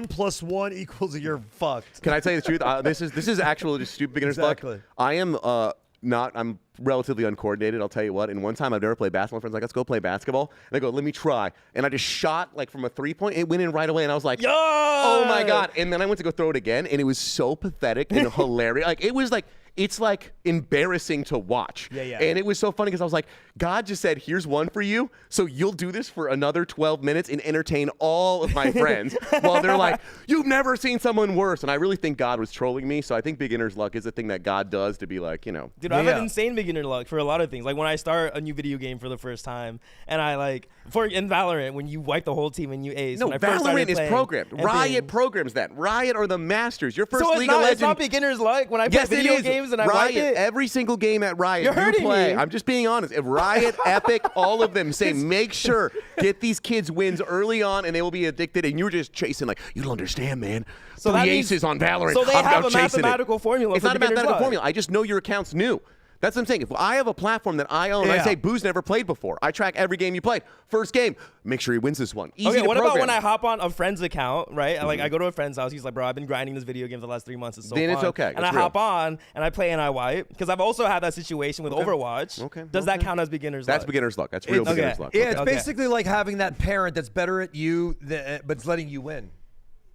+ 1 equals you're fucked. Can I tell you the truth? This is actual just stupid beginner's Exactly. luck. I am I'm relatively uncoordinated, I'll tell you what. And one time I've never played basketball. My friend's like, let's go play basketball. And I go, let me try. And I just shot like from a 3-point. It went in right away. And I was like, oh my God. And then I went to go throw it again. And it was so pathetic and hilarious. Like it was like, it's like embarrassing to watch. Yeah. And it was so funny because I was like, God just said, here's one for you. So you'll do this for another 12 minutes and entertain all of my friends while they're like, you've never seen someone worse. And I really think God was trolling me. So I think beginner's luck is a thing that God does to be like, Dude, I have Yeah. an insane beginner luck for a lot of things. Like when I start a new video game for the first time, and I in Valorant, when you wipe the whole team and you ace. No, when I first started Valorant is playing programmed. and Riot things. programs that. Riot are the masters. Your first So League of Legends. it's not beginner's luck when I play Yes, it video is. games and I Riot, wipe it. every single game at Riot You're you hurting play. me. I'm just being honest. If Riot, Epic, all of them say, make sure, get these kids wins early on and they will be addicted. And you're just chasing like, you don't understand, man. So 3 that means- aces on Valorant. So they I'm have a chasing it. mathematical formula It's for not a beginner's mathematical luck. formula. I just know your account's new. That's what I'm saying. If I have a platform that I own, I Yeah. say, Boo's never played before. I track every game you played. First game, make sure he wins this one. Easy Okay, to what about program. when I hop on a friend's account, right? Like I go to a friend's house, he's like, bro, I've been grinding this video game for the last 3 months. It's so Then fun. it's okay. And It's I real. hop on and I play and I wipe. Because I've also had that situation with Overwatch. Okay. Does that count as beginner's luck? That's beginner's luck. That's real It's- beginner's okay. luck. Yeah, it's Okay. basically like having that parent that's better at you, but it's letting you win.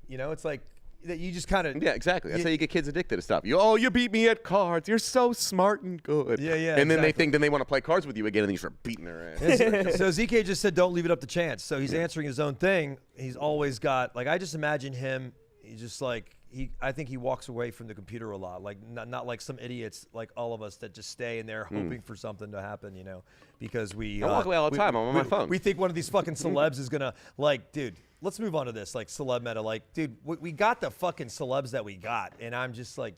It's like that you just kind of. Yeah, exactly. That's how you get kids addicted to stuff. You beat me at cards. You're so smart and good. Yeah, And then exactly. they want to play cards with you again, and then you start beating their ass. So ZK just said, "Don't leave it up to chance." So he's answering his own thing. He's always got I just imagine him. He's just like I think he walks away from the computer a lot, like not like some idiots like all of us that just stay in there hoping for something to happen, because we. I walk away all the time. I'm on my phone. We think one of these fucking celebs is gonna dude. Let's move on to this celeb meta. Dude, we got the fucking celebs that we got, and I'm just like.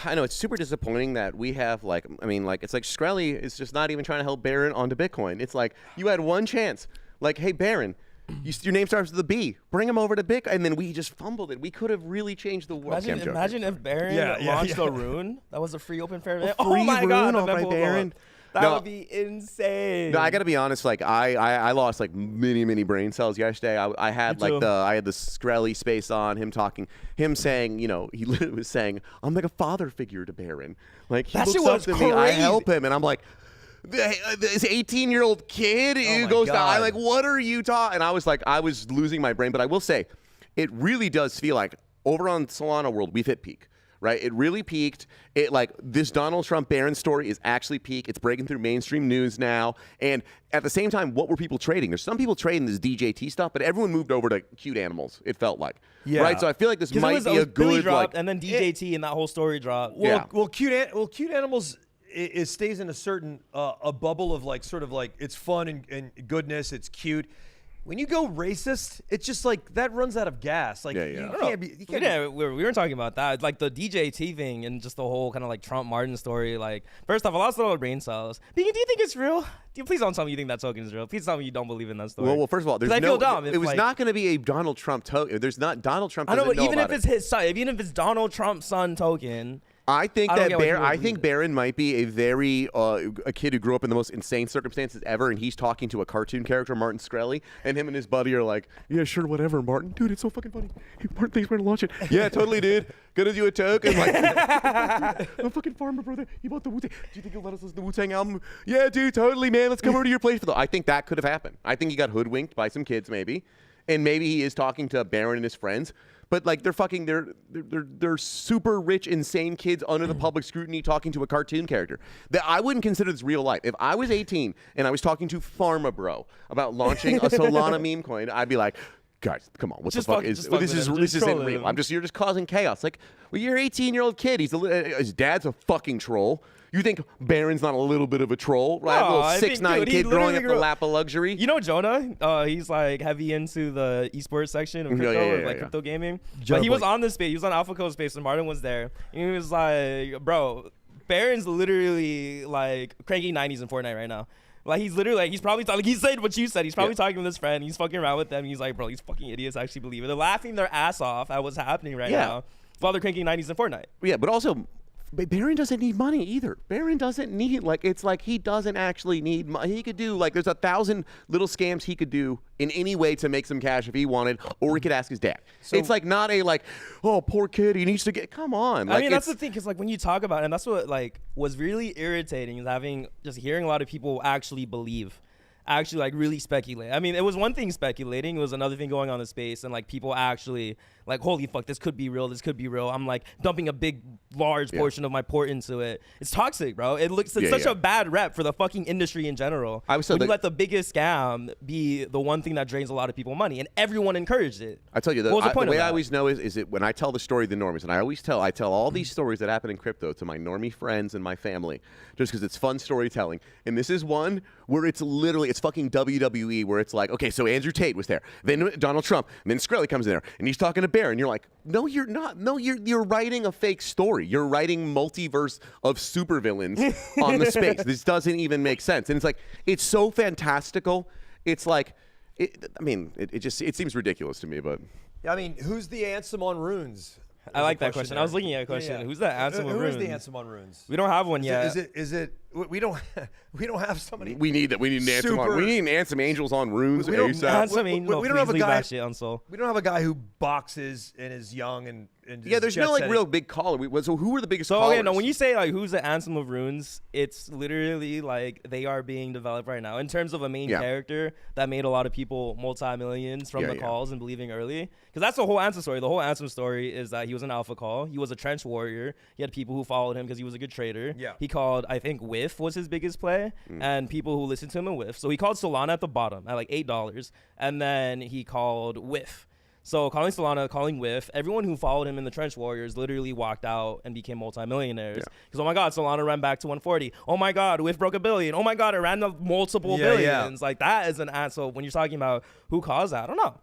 I know it's super disappointing that we have it's like Shkreli is just not even trying to help Baron onto Bitcoin. It's like you had one chance. Like, hey Baron, your name starts with a B. Bring him over to Bitcoin, and then we just fumbled it. We could have really changed the world. Imagine if Baron Yeah, launched yeah. a rune that was a free open fair. A Oh free my rune god, off the by event will go Baron. up. That would be insane. No, I gotta be honest. Like I lost like many brain cells yesterday. I had like I had the Skrelly space on him saying, you know, he literally was saying, I'm like a father figure to Baron. Like he looks up to me, I help him, and I'm like, this 18-year-old kid who goes to like, what are you talking? And I was like, I was losing my brain. But I will say, it really does feel like over on Solana World we've hit peak. Right, it really peaked. It like this Donald Trump Barron story is actually peak. It's breaking through mainstream news now, and at the same time, what were people trading? There's some people trading this DJT stuff, but everyone moved over to cute animals. It felt like, right. So I feel like this might be a good drop, and then DJT and that whole story dropped. Well, cute animals. It stays in a certain a bubble of like sort of like it's fun and goodness. It's cute. When you go racist, it's just like that runs out of gas. Like you can't be. We weren't talking about that. Like the DJT thing and just the whole kind of like Trump Martin story. Like first off, I lost all the brain cells. Do you think it's real? Please don't tell me you think that token is real. Please tell me you don't believe in that story. Well, first of all, there's I feel dumb. It was not going to be a Donald Trump token. There's not Donald Trump. I know, but even if it's his son, even if it's Donald Trump's son token. I think Barron might be a very a kid who grew up in the most insane circumstances ever, and he's talking to a cartoon character, Martin Shkreli, and him and his buddy are like, "Yeah, sure, whatever, Martin. Dude, it's so fucking funny. Hey, Martin, thanks for launch it. Yeah, totally, dude. Gonna do a token. Like, I'm a fucking farmer, brother. He bought the Wu-Tang. Do you think he'll let us listen to the Wu-Tang album? Yeah, dude, totally, man. Let's come over to your place for the. I think that could have happened. I think he got hoodwinked by some kids, maybe, and maybe he is talking to Barron and his friends. But like they're super rich, insane kids under the public scrutiny talking to a cartoon character. That I wouldn't consider this real life. If I was 18 and I was talking to Pharma Bro about launching a Solana meme coin, I'd be like, guys, come on, what the fuck is this? This isn't real. You're just causing chaos. Like, well, you're an 18-year-old kid. His dad's a fucking troll. You think Barron's not a little bit of a troll, right? No, a little 6'9" kid growing up in the lap of luxury. You know Jonah? He's like heavy into the esports section of crypto, crypto gaming. But he was on this space. He was on Alpha Code space, and Martin was there. And he was like, "Bro, Barron's literally like cranking 90s in Fortnite right now." Like he's literally like he's probably like he said what you said. He's probably talking with his friend. He's fucking around with them. He's like, "Bro, these fucking idiots actually believe it." They're laughing their ass off at what's happening right now while they're cranking 90s in Fortnite. Yeah, but also. But Barron doesn't need money either. Barron doesn't need, like, it's like he doesn't actually need money. He could do, like, there's 1,000 little scams he could do in any way to make some cash if he wanted, or he could ask his dad. So, it's like not a, like, oh, poor kid, he needs to get, come on. Like, I mean, that's the thing, because, like, when you talk about it, and that's what, like, was really irritating is just hearing a lot of people actually believe. Actually, like, really speculate. I mean, it was one thing speculating. It was another thing going on in space and, like, people actually, like, holy fuck, this could be real. This could be real. I'm, like, dumping a large portion of my port into it. It's toxic, bro. It's such a bad rep for the fucking industry in general. When you let the biggest scam be the one thing that drains a lot of people money, and everyone encouraged it. I tell you, the way I always know is it when I tell the story of the normies, and I tell all these stories that happen in crypto to my normie friends and my family, just because it's fun storytelling. And this is one where it's fucking WWE, where it's like, okay, so Andrew Tate was there, then Donald Trump, and then Shkreli comes in there, and he's talking to Bear, and you're like, no, you're not. No, you're writing a fake story. You're writing multiverse of supervillains on the space. This doesn't even make sense. And it's like, it's so fantastical. It's like, it seems ridiculous to me, but. I mean, who's the Ansem on Runes? I like that question. I was looking at a question. Who's the Ansem on Runes? Who is the Ansem on Runes? We don't have one yet. Is it? We don't have somebody. We need that. We need an Ansem on. We need an Ansem Angels on Runes. We don't have a guy. We don't have a guy who boxes and is young and there's no like real big caller. So who are the biggest callers? Okay, no, when you say like who's the Ansem of Runes, it's literally like they are being developed right now in terms of a main character that made a lot of people multi-millions from the calls and believing early. Because that's the whole Ansem story. The whole Ansem story is that he was an alpha call. He was a trench warrior. He had people who followed him because he was a good trader. Yeah. He called, I think, Whiff was his biggest play, and people who listened to him in Whiff. So he called Solana at the bottom at like $8, and then he called Whiff. So calling Solana, calling Whiff, everyone who followed him in the Trench Warriors literally walked out and became multimillionaires. Because, oh my God, Solana ran back to 140. Oh my God, Whiff broke $1 billion. Oh my God, it ran to multiple billions. Like that is an answer. When you're talking about who caused that, I don't know.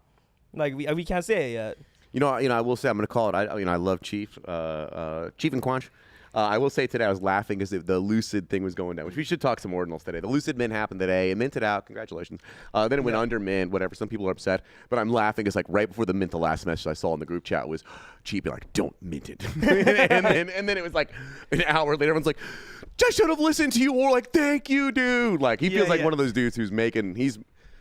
Like we can't say it yet. You know, I will say I'm going to call it. I love Chief and Quanch. I will say today I was laughing because the Lucid thing was going down, which we should talk some Ordinals today. The Lucid mint happened today. It minted out. Congratulations. Then it went under mint, whatever. Some people are upset. But I'm laughing because like right before the mint, the last message I saw in the group chat was cheap and like, don't mint it. and then it was like an hour later, everyone's like, I should have listened to you, or like, thank you, dude. Like he feels like one of those dudes who's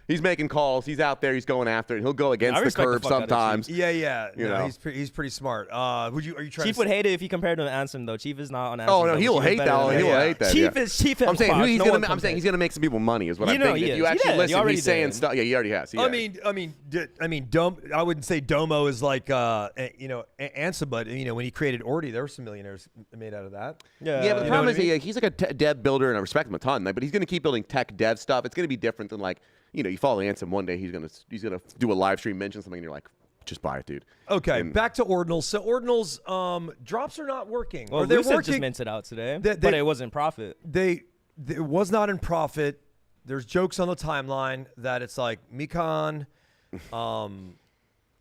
he's making calls. He's out there. He's going after it. He'll go against the curve sometimes. Yeah. You know? He's pretty smart. Are you trying? Chief would hate it if he compared him to Ansem though. Chief is not on Ansem. Oh no, he'll hate that. He'll hate that. Chief is Chief. I'm saying he's gonna make some people money. Is what I'm thinking. If you actually listen, he's saying stuff. Yeah, he already has. I mean, I wouldn't say Domo is like Ansem, but when he created Ordi, there were some millionaires made out of that. Yeah, but the problem is he's like a dev builder, and I respect him a ton. But he's gonna keep building tech dev stuff. It's gonna be different than like. You follow Ansem one day, he's gonna do a live stream, mention something, and you're like, just buy it, dude. Okay, back to Ordinals. So Ordinals drops are not working. Well, they're Lucid just minted out today, but it was in profit. It was not in profit. There's jokes on the timeline that it's like Mikan,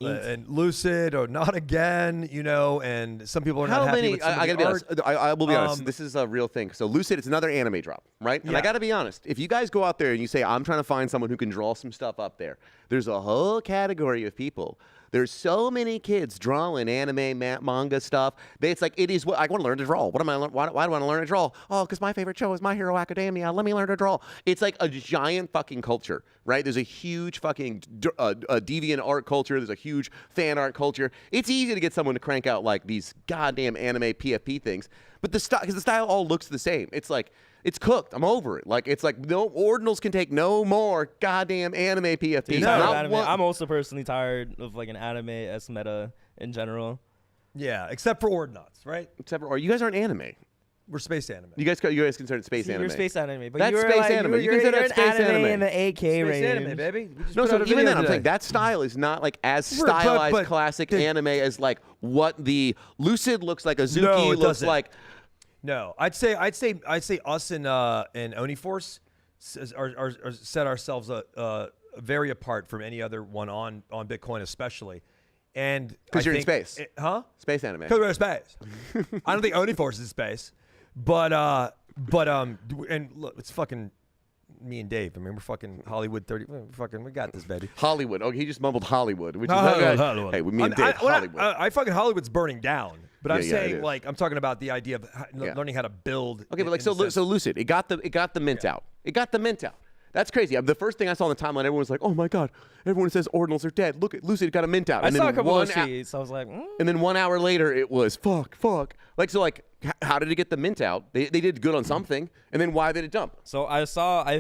and Lucid or not again, and some people are not happy with some of the I gotta be art. honest. I will be honest. This is a real thing. So Lucid, it's another anime drop, right? And I gotta be honest. If you guys go out there and you say, I'm trying to find someone who can draw some stuff up there, there's a whole category of people. There's so many kids drawing anime, manga stuff. It's like it is what I want to learn to draw. What am I? Why do I want to learn to draw? Oh, because my favorite show is My Hero Academia. Let me learn to draw. It's like a giant fucking culture, right? There's a huge fucking deviant art culture. There's a huge fan art culture. It's easy to get someone to crank out like these goddamn anime PFP things, but the style all looks the same. It's like. It's cooked. I'm over it. Like it's like no Ordinals can take no more goddamn anime PFPs. I'm also personally tired of like an anime-esque meta in general. Yeah, except for Ordinals, right? Or you guys aren't anime. We're space anime. You guys consider it space anime. You're space anime, but that's space anime. You consider it space anime in the AK space range. Anime, baby. No, so even then, I'm saying that style is not like as stylized classic anime as like what the Lucid looks like. Azuki looks like. No, I'd say us and Oniforce are set ourselves very apart from any other one on Bitcoin, especially. And because you're in space, Space anime. Because we're in space. I don't think Oniforce is space, but and look, it's fucking me and Dave. I mean, we're fucking Hollywood 30. We got this, baby. Hollywood. Oh, he just mumbled Hollywood, which is Hollywood. Hey, me and Dave, Hollywood. I fucking Hollywood's burning down. But I'm saying, like, I'm talking about the idea of learning how to build. Okay, but like, so Lucid, it got the mint out. It got the mint out. That's crazy. The first thing I saw on the timeline, everyone was like, "Oh my god!" Everyone says Ordinals are dead. Look at Lucid got a mint out. I saw a couple of tweets. I was like, and then 1 hour later, it was fuck. Like so, like how did it get the mint out? They did good on something, and then why did it dump? So I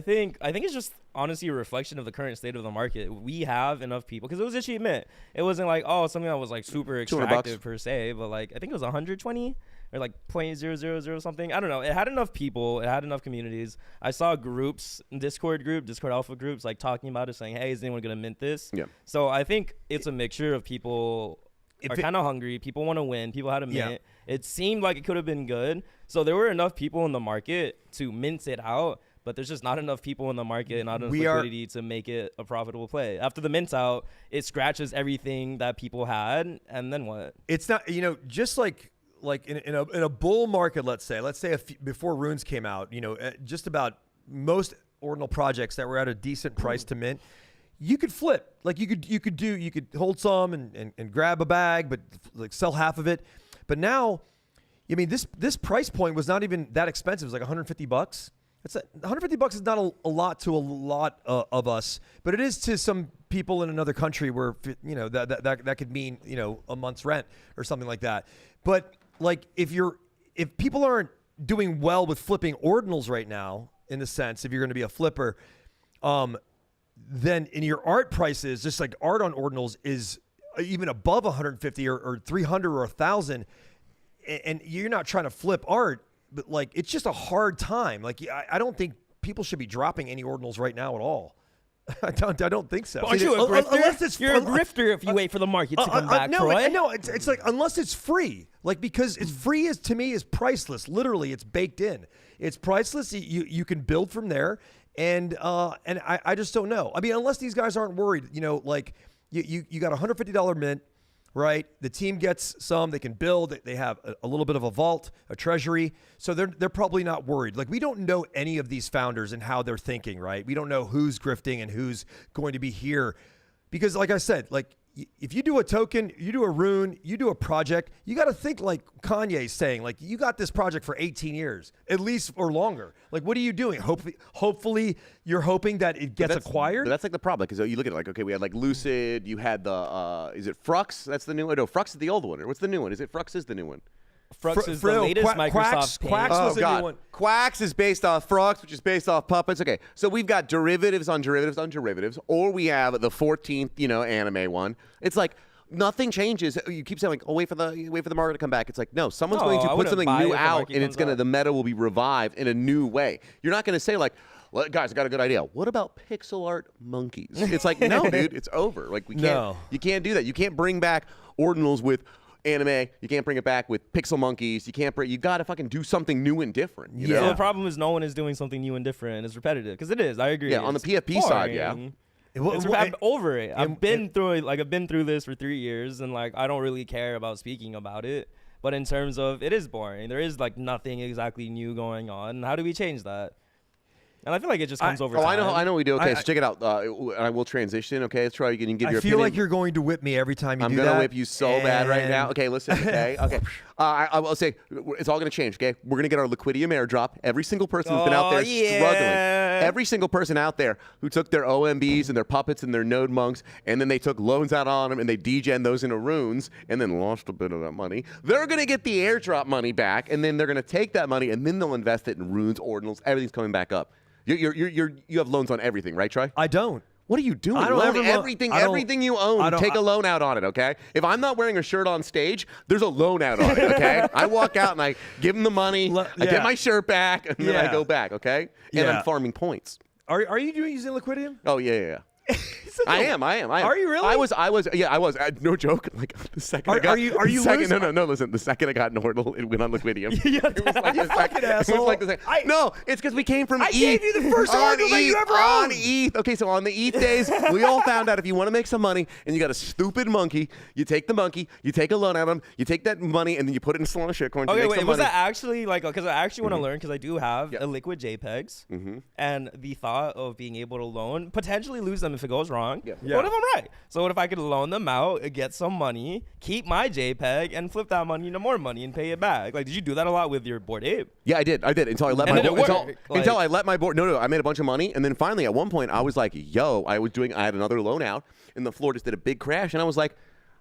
think it's just honestly a reflection of the current state of the market. We have enough people because it was a cheap mint. It wasn't like something that was like super extractive per se, but like I think it was 120 or like 0.000 something. I don't know. It had enough people. It had enough communities. I saw groups, Discord alpha groups, like talking about it, saying, "Hey, is anyone gonna mint this?" Yeah. So I think it's a mixture of people are kind of hungry. People want to win. People had a mint. Yeah. It seemed like it could have been good. So there were enough people in the market to mint it out. But there's just not enough people in the market, not enough liquidity to make it a profitable play. After the mint out, it scratches everything that people had, and then what? It's not, just like in a bull market, let's say before Runes came out, just about most ordinal projects that were at a decent price to mint, you could flip. Like you could hold some and grab a bag, but like sell half of it. But now, I mean, this price point was not even that expensive. It was like $150. It's $150 is not a lot to a lot of us, but it is to some people in another country where that could mean a month's rent or something like that. But like if people aren't doing well with flipping ordinals right now, in the sense if you're going to be a flipper, then in your art prices, just like art on ordinals is even above 150 or 300 or 1,000, and you're not trying to flip art. But like, it's just a hard time. Like, I don't think people should be dropping any ordinals right now at all. I don't think so. Aren't you a grifter? You're a grifter if you wait for the market to come back, Troy. No, it's like unless it's free. Like because it's free to me is priceless. Literally, it's baked in. It's priceless. You can build from there, and I just don't know. I mean, unless these guys aren't worried, like you got $150 mint. right? The team gets some, they can build. They have a little bit of a vault, a treasury, so they're probably not worried. Like, we don't know any of these founders and how they're thinking, right? We don't know who's grifting and who's going to be here, because, like I said, like, if you do a token, you do a rune, you do a project, you got to think like Kanye's saying, like, you got this project for 18 years, at least, or longer. Like, what are you doing? Hopefully you're hoping that it gets acquired. But that's like the problem, because you look at it like, okay, we had like Lucid, you had the, is it Frux? That's the new one? No, Frux is the old one. Or what's the new one? Is it Frux is the new one? Frux is the latest Microsoft Paint. Quacks was a new one. Quacks is based off Frux, which is based off Puppets. Okay, so we've got derivatives on derivatives on derivatives, or we have the 14th, anime one. It's like nothing changes. You keep saying like, oh, wait for the market to come back. It's like, no, someone's going to put something new out, and it's the meta will be revived in a new way. You're not going to say like, well, guys, I got a good idea. What about pixel art monkeys? It's like, no, dude, it's over. Like, we can't. No. You can't do that. You can't bring back Ordinals with anime. You can't bring it back with pixel monkeys. You got to fucking do something new and different. You know? So the problem is no one is doing something new and different, and it's repetitive, because it is. I agree. Yeah, on the PFP side, yeah. I'm over it. I've been through it. Like, I've been through this for 3 years, and like, I don't really care about speaking about it. But in terms of, it is boring. There is like nothing exactly new going on. How do we change that? And I feel like it just comes over time. I know what we do. Okay, so check it out. I will transition. Okay, let's try. You can give your opinion. I feel like you're going to whip me every time you do that. I'm going to whip you so bad right now. Okay, listen. Okay. I will say it's all going to change. Okay, we're going to get our Liquidium airdrop. Every single person who's been out there struggling, every single person out there who took their OMBs and their puppets and their node monks, and then they took loans out on them and they degen those into runes and then lost a bit of that money. They're going to get the airdrop money back, and then they're going to take that money and then they'll invest it in runes, ordinals. Everything's coming back up. You have loans on everything, right, Troy? I don't. What are you doing? I don't loan everything you own. Take a loan out on it, okay? If I'm not wearing a shirt on stage, there's a loan out on it, okay? I walk out and I give them the money. I get my shirt back, and then I go back, okay? And I'm farming points. Are you using Liquidium? Oh yeah. I am. Are you really? I was. No joke. Like the second I got. Are you losing? No. Listen. The second I got an Ordinal, it went on Liquidium. It was like you fucking asshole. It was like the second. No, it's because we came from ETH. I gave you the first Ordinal that you ever owned. On ETH. Okay, so on the ETH days, we all found out if you want to make some money and you got a stupid monkey, you take the monkey, you take a loan out of him, you take that money and then you put it in Solana shitcoin. Okay, wait. Was that actually like? Because I actually want to learn, because I do have a liquid JPEGs, and the thought of being able to loan, potentially lose them if it goes wrong. Yeah. What if I'm right? So what if I could loan them out, get some money, keep my JPEG, and flip that money into more money and pay it back? Like, did you do that a lot with your Bored Ape? Yeah, I did until I let my board. Until I let my board. No, I made a bunch of money, and then finally at one point I was like, yo, I had another loan out, and the floor just did a big crash, and I was like,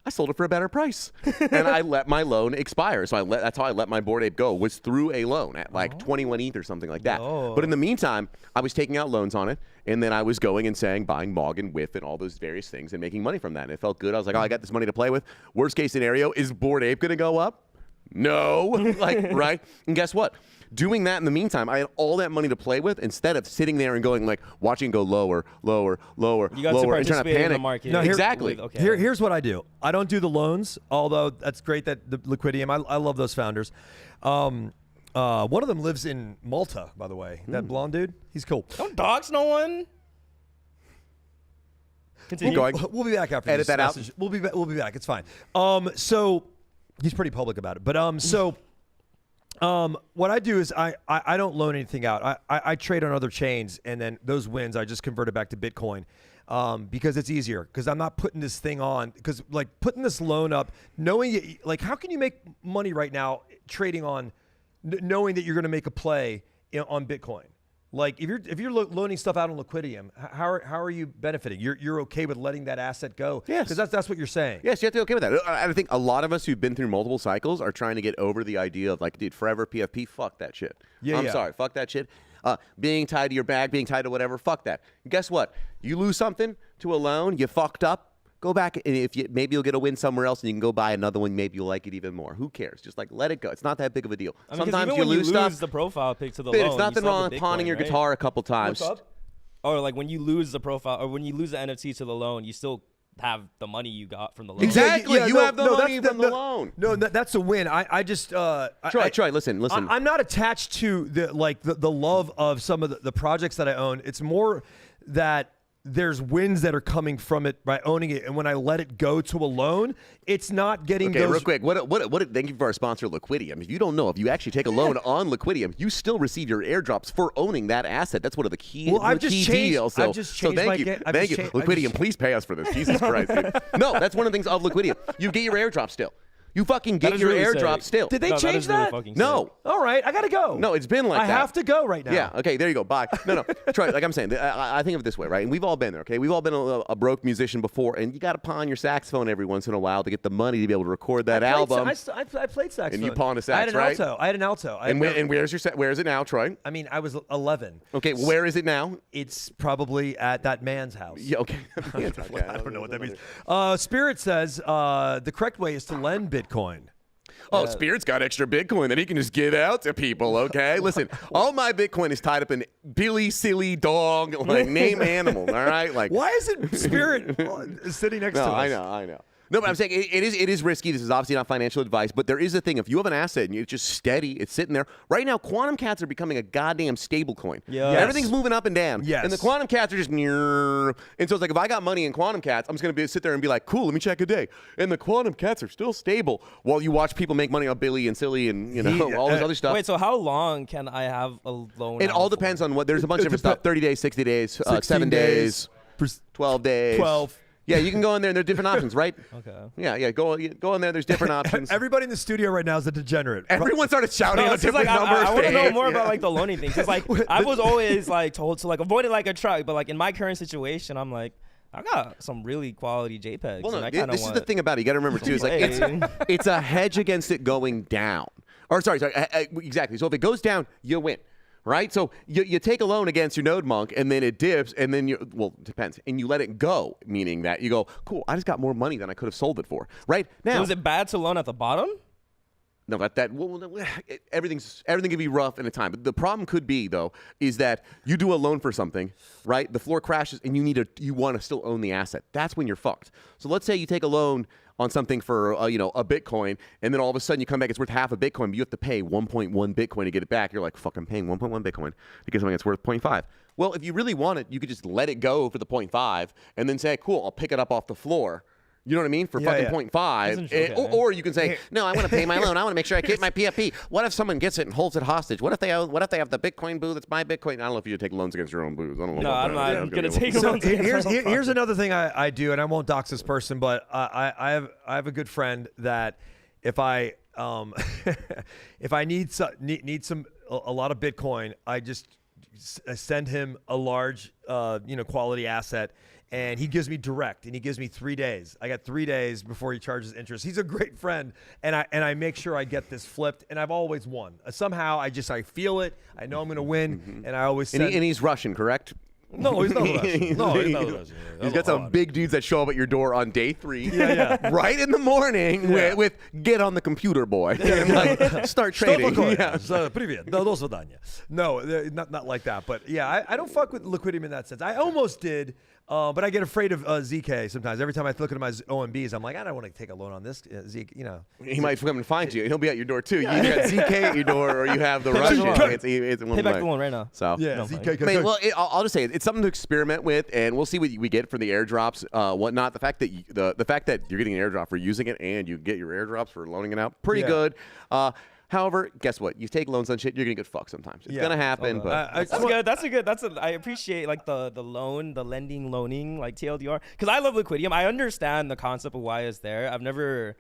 I sold it for a better price, and I let my loan expire. So that's how I let my Bored Ape go, was through a loan at like 21 ETH or something like that. But in the meantime, I was taking out loans on it, and then I was going and saying, buying MOG and WIF and all those various things and making money from that. And it felt good. I was like, oh, I got this money to play with. Worst case scenario, is Bored Ape going to go up? No. Right? And guess what? Doing that in the meantime, I had all that money to play with instead of sitting there and going like watching go lower, lower, lower, you got lower, to participate in the market. No, exactly. Here's what I do. I don't do the loans, although that's great that the Liquidium. I love those founders. One of them lives in Malta, by the way. That blonde dude, he's cool. Don't dox no one. Continue. We'll be back after Edit this that out. message. We'll be back. It's fine. So he's pretty public about it. But what I do is I don't loan anything out. I trade on other chains, and then those wins I just convert it back to Bitcoin, because it's easier. Because I'm not putting this thing on. Because like putting this loan up, knowing like how can you make money right now trading on, knowing that you're going to make a play on Bitcoin? Like if you're loaning stuff out on Liquidium, how are you benefiting? You're okay with letting that asset go? Yes, because that's what you're saying. Yes, you have to be okay with that. I think a lot of us who've been through multiple cycles are trying to get over the idea of like, dude, forever PFP, fuck that shit. I'm sorry, fuck that shit. Being tied to your bag, being tied to whatever, fuck that. And guess what? You lose something to a loan, you fucked up. Go back, and maybe you'll get a win somewhere else, and you can go buy another one. Maybe you'll like it even more. Who cares? Just like let it go. It's not that big of a deal. I mean, sometimes you lose stuff. The profile pick to the Dude, loan. It's nothing wrong with pawning your guitar a couple times. What's up? Or like when you lose the profile, or when you lose the NFT to the loan, you still have the money you got from the loan. Exactly. You have the money from the loan. No, that's a win. I just Troy, listen. I'm not attached to the love of some of the projects that I own. It's more that there's wins that are coming from it by owning it, and when I let it go to a loan, it's not getting Okay, those. real quick. Thank you for our sponsor, Liquidium. If you don't know, if you actually take a loan on Liquidium, you still receive your airdrops for owning that asset. That's one of the key, I've just key changed. deals. So, I've just changed thank my you, ga- I've thank just you, cha- I've Liquidium. just- Please pay us for this. Jesus Christ, dude. No, that's one of the things of Liquidium. You get your airdrop still. You fucking get is your really airdrop sick. still. Did they No, change is really that? fucking No. sick. All right, I gotta go. No, it's been like I that. have to go right now. Yeah. Okay. There you go. Bye. No. Troy, like I'm saying, I think of it this way, right? And we've all been there. Okay. We've all been a broke musician before, and you got to pawn your saxophone every once in a while to get the money to be able to record that album. I played saxophone. And you pawned a sax, I had an right? alto. I had an alto. And where's your where is it now, Troy? I mean, I was 11. Okay. Well, where is it now? It's probably at that man's house. Yeah. Okay. I don't know what that means. Spirit says the correct way is to lend Bitcoin. Oh, Spirit's got extra Bitcoin that he can just give out to people, okay? Listen, all my Bitcoin is tied up in Billy, silly dog, like name animal, all right? Like, Why isn't Spirit sitting next to us? I know. No, but I'm saying it is risky. This is obviously not financial advice, but there is a thing. If you have an asset and it's just steady, it's sitting there. Right now, quantum cats are becoming a goddamn stable coin. Yes. Everything's moving up and down. Yes. And the quantum cats are just near. And so it's like, if I got money in quantum cats, I'm just going to sit there and be like, cool, let me check a day. And the quantum cats are still stable while you watch people make money on Billy and Silly and, all this other stuff. Wait, so how long can I have a loan? It out all for? depends on what. There's a bunch of different stuff. 30 days, 60 days, 7 days, 12 days. 12. Yeah, you can go in there and there are different options, right? Okay. Yeah, go in there. There's different options. Everybody in the studio right now is a degenerate. Everyone started shouting No, out it's just different like numbers. I want to know Dave. more Yeah. about like the loaning thing. Cause like I was always like told to like avoid it like a truck, but like in my current situation, I'm like I got some really quality JPEGs. Well, and I no, kinda this is want the thing about it. You got to remember too. It's like it's a hedge against it going down. Or sorry, exactly. So if it goes down, you win. Right? So you take a loan against your node monk and then it dips and then it depends. And you let it go, meaning that you go, cool, I just got more money than I could have sold it for. Right? Now, So is it bad to loan at the bottom? no, everything can be rough in a time. But the problem could be though is that you do a loan for something, right? The floor crashes and you want to still own the asset. That's when you're fucked. So let's say you take a loan on something for a Bitcoin, and then all of a sudden you come back, it's worth half a Bitcoin, but you have to pay 1.1 Bitcoin to get it back. You're like, fuck, I'm paying 1.1 Bitcoin to get something that's worth 0.5. Well, if you really want it, you could just let it go for the 0.5 and then say, cool, I'll pick it up off the floor. You know what I mean? For fucking 0.5. Okay. Or you can say, no, I want to pay my loan. I want to make sure I get my PFP. What if someone gets it and holds it hostage? What if they have the Bitcoin boo that's my Bitcoin? I don't know if you take loans against your own boos. I don't know. No, about I'm that. not gonna Yeah, take So loans. against my own here's another thing I do, and I won't dox this person, but I have a good friend that if I if I need a lot of Bitcoin, I just send him a large quality asset. And he gives me direct, and he gives me 3 days. I got 3 days before he charges interest. He's a great friend, and I make sure I get this flipped, and I've always won. Somehow I feel it. I know I'm going to win, and I always send. And he's Russian, correct? No, he's not Russian. No, he's not Russian. He's got some big dudes that show up at your door on day 3. Yeah. Right in the morning with get on the computer, boy. And like, start trading. Yeah. Привет. До свидания. No, not like that. But yeah, I don't fuck with Liquidium in that sense. I almost did. But I get afraid of ZK sometimes. Every time I look at my OMBs, I'm like, I don't want to take a loan on this ZK. He might come and find you. He'll be at your door too. You got ZK at your door, or you have the Russian. It's one Pay back way. the loan right now. So Yeah, No, ZK. I mean, well, I'll just say it's something to experiment with, and we'll see what we get for the airdrops, whatnot. The fact that the fact that you're getting an airdrop for using it, and you get your airdrops for loaning it out, pretty good. However, guess what? You take loans on shit, you're gonna get fucked sometimes. It's gonna happen, but That's good. I appreciate like the loaning, like TLDR, because I love Liquidium. I understand the concept of why it's there. I've never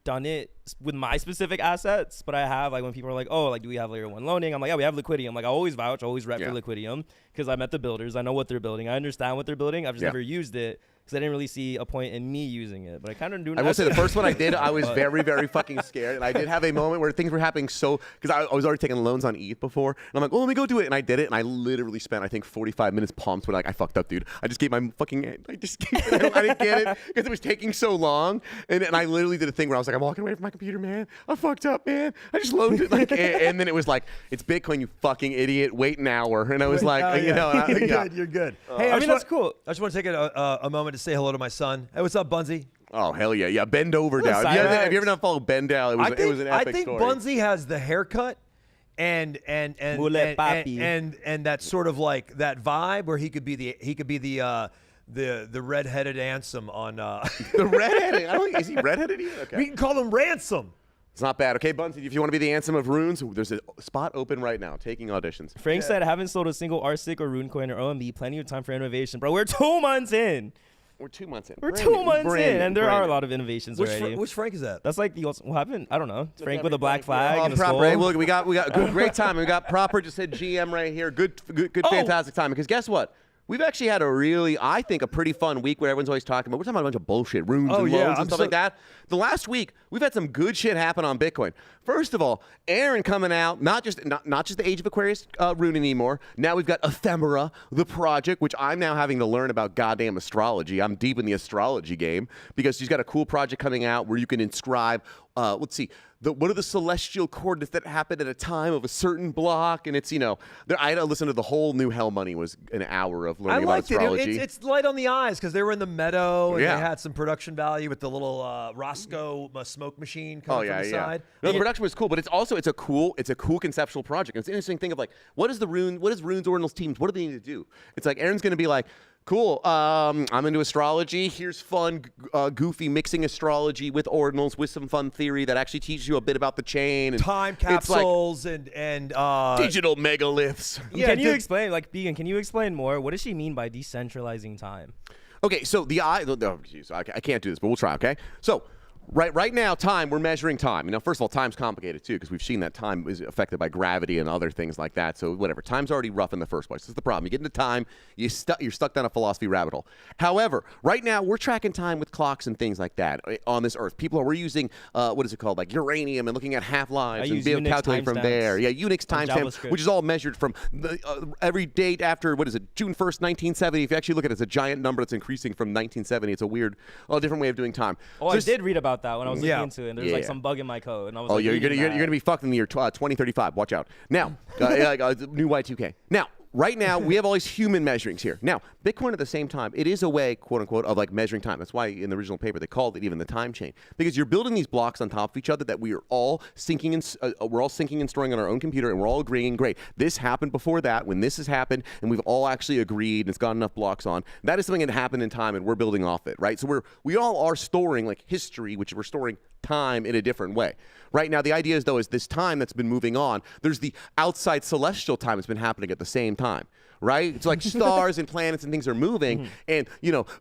done it with my specific assets, but I have, like, when people are like, oh, like, do we have layer 1 loaning? I'm like, yeah, we have Liquidium. Like, I always vouch, always rep for Liquidium because I met the builders. I know what they're building. I understand what they're building. I've just never used it because I didn't really see a point in me using it. But I kind of do. I will say the first one I did, I was very, very fucking scared. And I did have a moment where things were happening because I was already taking loans on ETH before. And I'm like, well, let me go do it. And I did it. And I literally spent, I think, 45 minutes pumped. But like, I fucked up, dude. I just gave my fucking, I didn't get it because it was taking so long. And I literally did a thing where I was like, I'm walking away from my computer, man. I fucked up, man. I just loaned it. Like, and then it was like, it's Bitcoin, you fucking idiot. Wait an hour. And I was like, You're good. Hey, I mean, that's cool. I just want to take a moment to say hello to my son. Hey, what's up, Bunzy? Oh, hell yeah. Yeah, bend over down. Have you ever not followed Ben down? It was an epic I think story. Bunzy has the haircut Mule papi. and that sort of like that vibe where he could be the redheaded Ansem on The redheaded. Is he redheaded even? Okay. we can call him Ransom. It's not bad. Okay, Bunty, if you want to be the Ansem of runes, there's a spot open right now, taking auditions. Frank said, haven't sold a single RSIC or rune coin or OMB. Plenty of time for innovation. Bro, we're 2 months in. We're 2 months in. We're 2 months in, and there are a lot of innovations already. Which Frank is that? That's like the what happened? I don't know. Frank with a black flag and a proper. skull. Hey, look, we got good, great time. We got proper. Just said GM right here. Good, fantastic time. Because guess what? We've actually had a really, I think, a pretty fun week where everyone's always talking about. We're talking about a bunch of bullshit, runes and loans and stuff like that. The last week, we've had some good shit happen on Bitcoin. First of all, Aaron coming out, not just the Age of Aquarius rune anymore. Now we've got Ephemera, the project, which I'm now having to learn about goddamn astrology. I'm deep in the astrology game because she's got a cool project coming out where you can inscribe. Let's see. What are the celestial coordinates that happen at a time of a certain block? And it's, I had to listen to the whole New Hell Money was an hour of learning about astrology. It's light on the eyes because they were in the meadow and they had some production value with the little Roscoe smoke machine coming from the side. No, the production was cool, but it's a cool conceptual project. And it's an interesting thing of like, what is Runes Ordinals teams? What do they need to do? It's like Aaron's going to be like, cool. I'm into astrology. Here's fun, goofy mixing astrology with ordinals with some fun theory that actually teaches you a bit about the chain and time capsules and digital megaliths. Yeah, can you explain, Began? Can you explain more? What does she mean by decentralizing time? Okay, so I can't do this, but we'll try. Okay, so. Right now, we're measuring time. First of all, time's complicated, too, because we've seen that time is affected by gravity and other things like that. So whatever, time's already rough in the first place. This is the problem. You get into time, you're stuck down a philosophy rabbit hole. However, right now, we're tracking time with clocks and things like that on this Earth. We're using, what is it called, like uranium and looking at half-lives and being able to calculate from there. Yeah, Unix timestamp, which is all measured from every date after, June 1st, 1970. If you actually look at it, it's a giant number that's increasing from 1970. It's a weird, different way of doing time. Oh, I did read about that when I was looking into it, and there's some bug in my code, and I was you're gonna be fucked in the year 2035. Watch out. Now, new Y2K. Now, right now we have all these human measurings here. Now, Bitcoin at the same time, it is a way, quote unquote, of like measuring time. That's why in the original paper they called it even the time chain, because you're building these blocks on top of each other that we are all syncing and storing on our own computer, and we're all agreeing. Great, this happened before that. When this has happened, and we've all actually agreed, and it's got enough blocks on. That is something that happened in time, and we're building off it, right? So we all are storing like history, which we're storing time in a different way. Right now, the idea is this time that's been moving on. There's the outside celestial time that's been happening at the same time. Right? It's like stars and planets and things are moving, and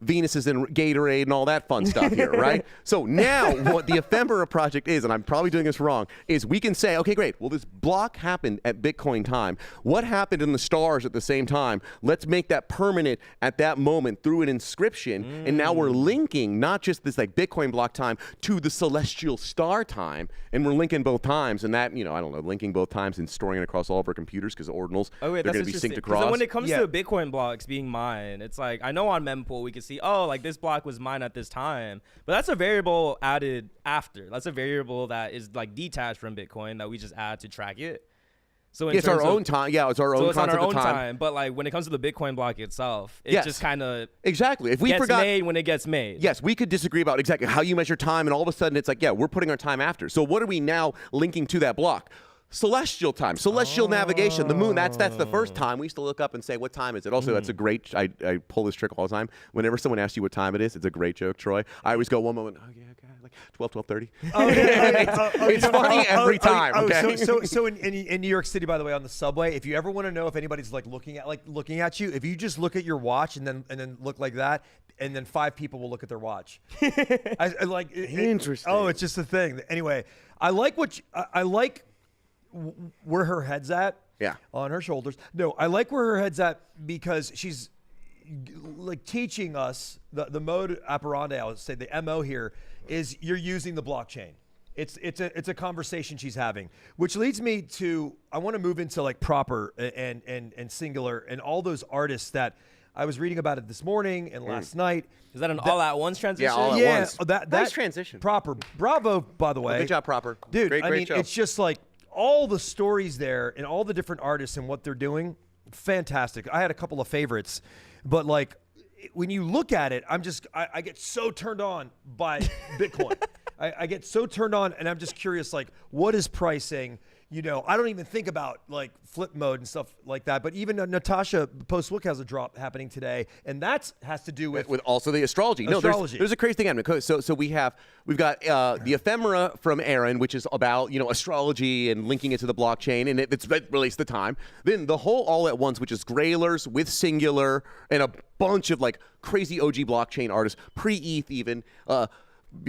Venus is in Gatorade and all that fun stuff here, right? So now what the Ephemera project is, and I'm probably doing this wrong, is we can say, okay, great. Well, this block happened at Bitcoin time. What happened in the stars at the same time? Let's make that permanent at that moment through an inscription, and now we're linking not just this like Bitcoin block time to the celestial star time, and we're linking both times, and that I don't know, linking both times and storing it across all of our computers because ordinals they're going to be synced across. When it comes to Bitcoin blocks being mined, it's like I know on mempool we can see this block was mined at this time, but that's a variable added after. That's a variable that is like detached from Bitcoin that we just add to track it. So it's our own time. Yeah, it's our own concept on our own of time. time. But like when it comes to the Bitcoin block itself, it just kind of exactly. If we gets made when it gets made. Yes, we could disagree about exactly how you measure time, and all of a sudden it's like, we're putting our time after. So what are we now linking to that block? Celestial time, celestial navigation, the moon. That's the first time we used to look up and say, what time is it? Also, that's a great, I pull this trick all the time. Whenever someone asks you what time it is, it's a great joke, Troy. I always go one moment, like 12:30. It's funny every time. Okay. So in New York City, by the way, on the subway, if you ever want to know if anybody's looking at you, if you just look at your watch and then look like that, and then 5 people will look at their watch. Interesting. It's just a thing. Anyway, I like where her head's at. Yeah. On her shoulders. No, I like where her head's at because she's like teaching us the mode operandi. I would say the MO here is you're using the blockchain. It's a conversation she's having, which leads me to I want to move into like proper and singular and all those artists that I was reading about it this morning and last night. Is that an all-at-once transition? Yeah, all at once. That nice transition. Proper. Bravo, by the way. Good job, Proper. Dude, great show. It's just like all the stories there and all the different artists and what they're doing, fantastic. I had a couple of favorites, but like when you look at it, I get so turned on by Bitcoin. I get so turned on, and I'm just curious, like, what is pricing? I don't even think about like flip mode and stuff like that. But even Natasha Postwick has a drop happening today, and that has to do with also the astrology. No, there's a crazy thing happening. So we've got the ephemera from Aaron, which is about astrology and linking it to the blockchain, and it's released the time. Then the whole all at once, which is Grailers with Singular and a bunch of like crazy OG blockchain artists, pre-ETH even.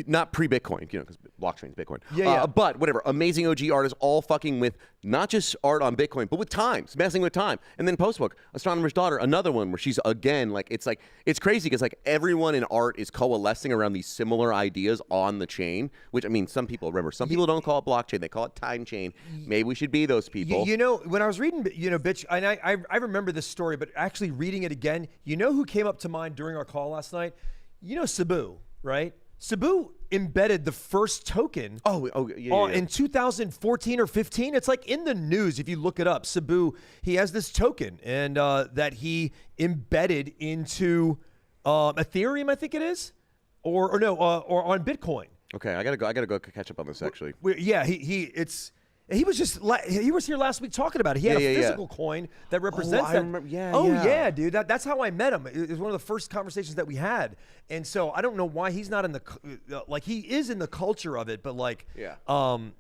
Not pre-Bitcoin, because blockchain's Bitcoin. Yeah. But whatever, amazing OG artists all fucking with not just art on Bitcoin, but with times, messing with time. And then Postbook, Astronomer's Daughter, another one where she's again, it's crazy because like everyone in art is coalescing around these similar ideas on the chain, which I mean, some people don't call it blockchain, they call it time chain. Maybe we should be those people. When I was reading, Bitch, and I remember this story, but actually reading it again, who came up to mind during our call last night? Cebu, right? Cebu embedded the first token in 2014 or 15. It's like in the news if you look it up. Cebu, he has this token and that he embedded into Ethereum, I think it is, or on Bitcoin. Okay, I gotta go catch up on this actually. He was here last week talking about it. He had a physical coin that represents that. Remember, yeah, dude. That's how I met him. It was one of the first conversations that we had. And so I don't know why he's not in the he is in the culture of it, but So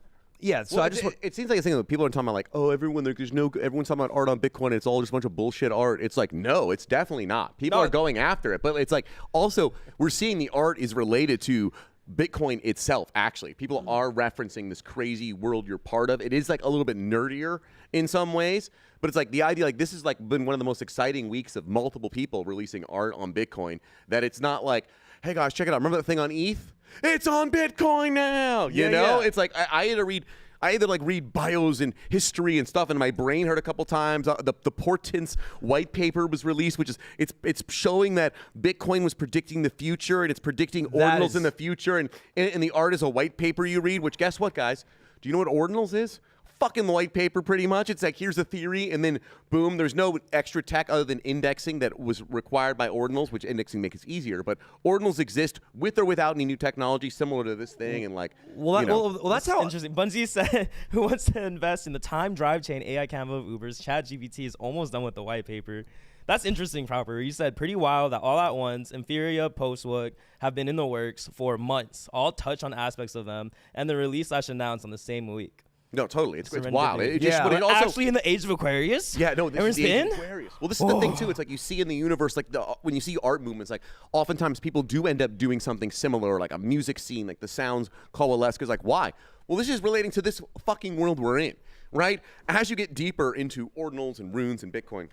it seems like a thing that people are talking about, like, oh, everyone's talking about art on Bitcoin. And it's all just a bunch of bullshit art. It's like, no, it's definitely not. People are going after it, but it's like also we're seeing the art is related to Bitcoin itself. Actually, people are referencing this crazy world you're part of. It is like a little bit nerdier in some ways, but it's like the idea, like this has like been one of the most exciting weeks of multiple people releasing art on Bitcoin. That it's not like, hey guys, check it out. Remember that thing on ETH? It's on Bitcoin now. It's like I had to read. I either read bios and history and stuff, and my brain hurt a couple times. The Portents white paper was released, which is it's showing that Bitcoin was predicting the future and it's predicting ordinals in the future. And the art is a white paper you read. Which guess what, guys? Do you know what ordinals is? Fucking white paper, pretty much. It's like here's the theory, and then boom. There's no extra tech other than indexing that was required by ordinals, which indexing makes it easier. But ordinals exist with or without any new technology, similar to this thing, and that's how interesting. Bunzi said, "Who wants to invest in the time drive chain AI Canva of Uber's? ChatGPT is almost done with the white paper." That's interesting, Proper. You said pretty wild that all at once, Inferior, Postwook have been in the works for months. All touch on aspects of them, and the release /announced on the same week. No, totally. It's wild. But also, actually in the age of Aquarius? Yeah, no, this is the age of Aquarius. Well, this is the thing, too. It's like you see in the universe, like when you see art movements, like oftentimes people do end up doing something similar, like a music scene, like the sounds coalesce. Because like, why? Well, this is relating to this fucking world we're in, right? As you get deeper into ordinals and runes and Bitcoin,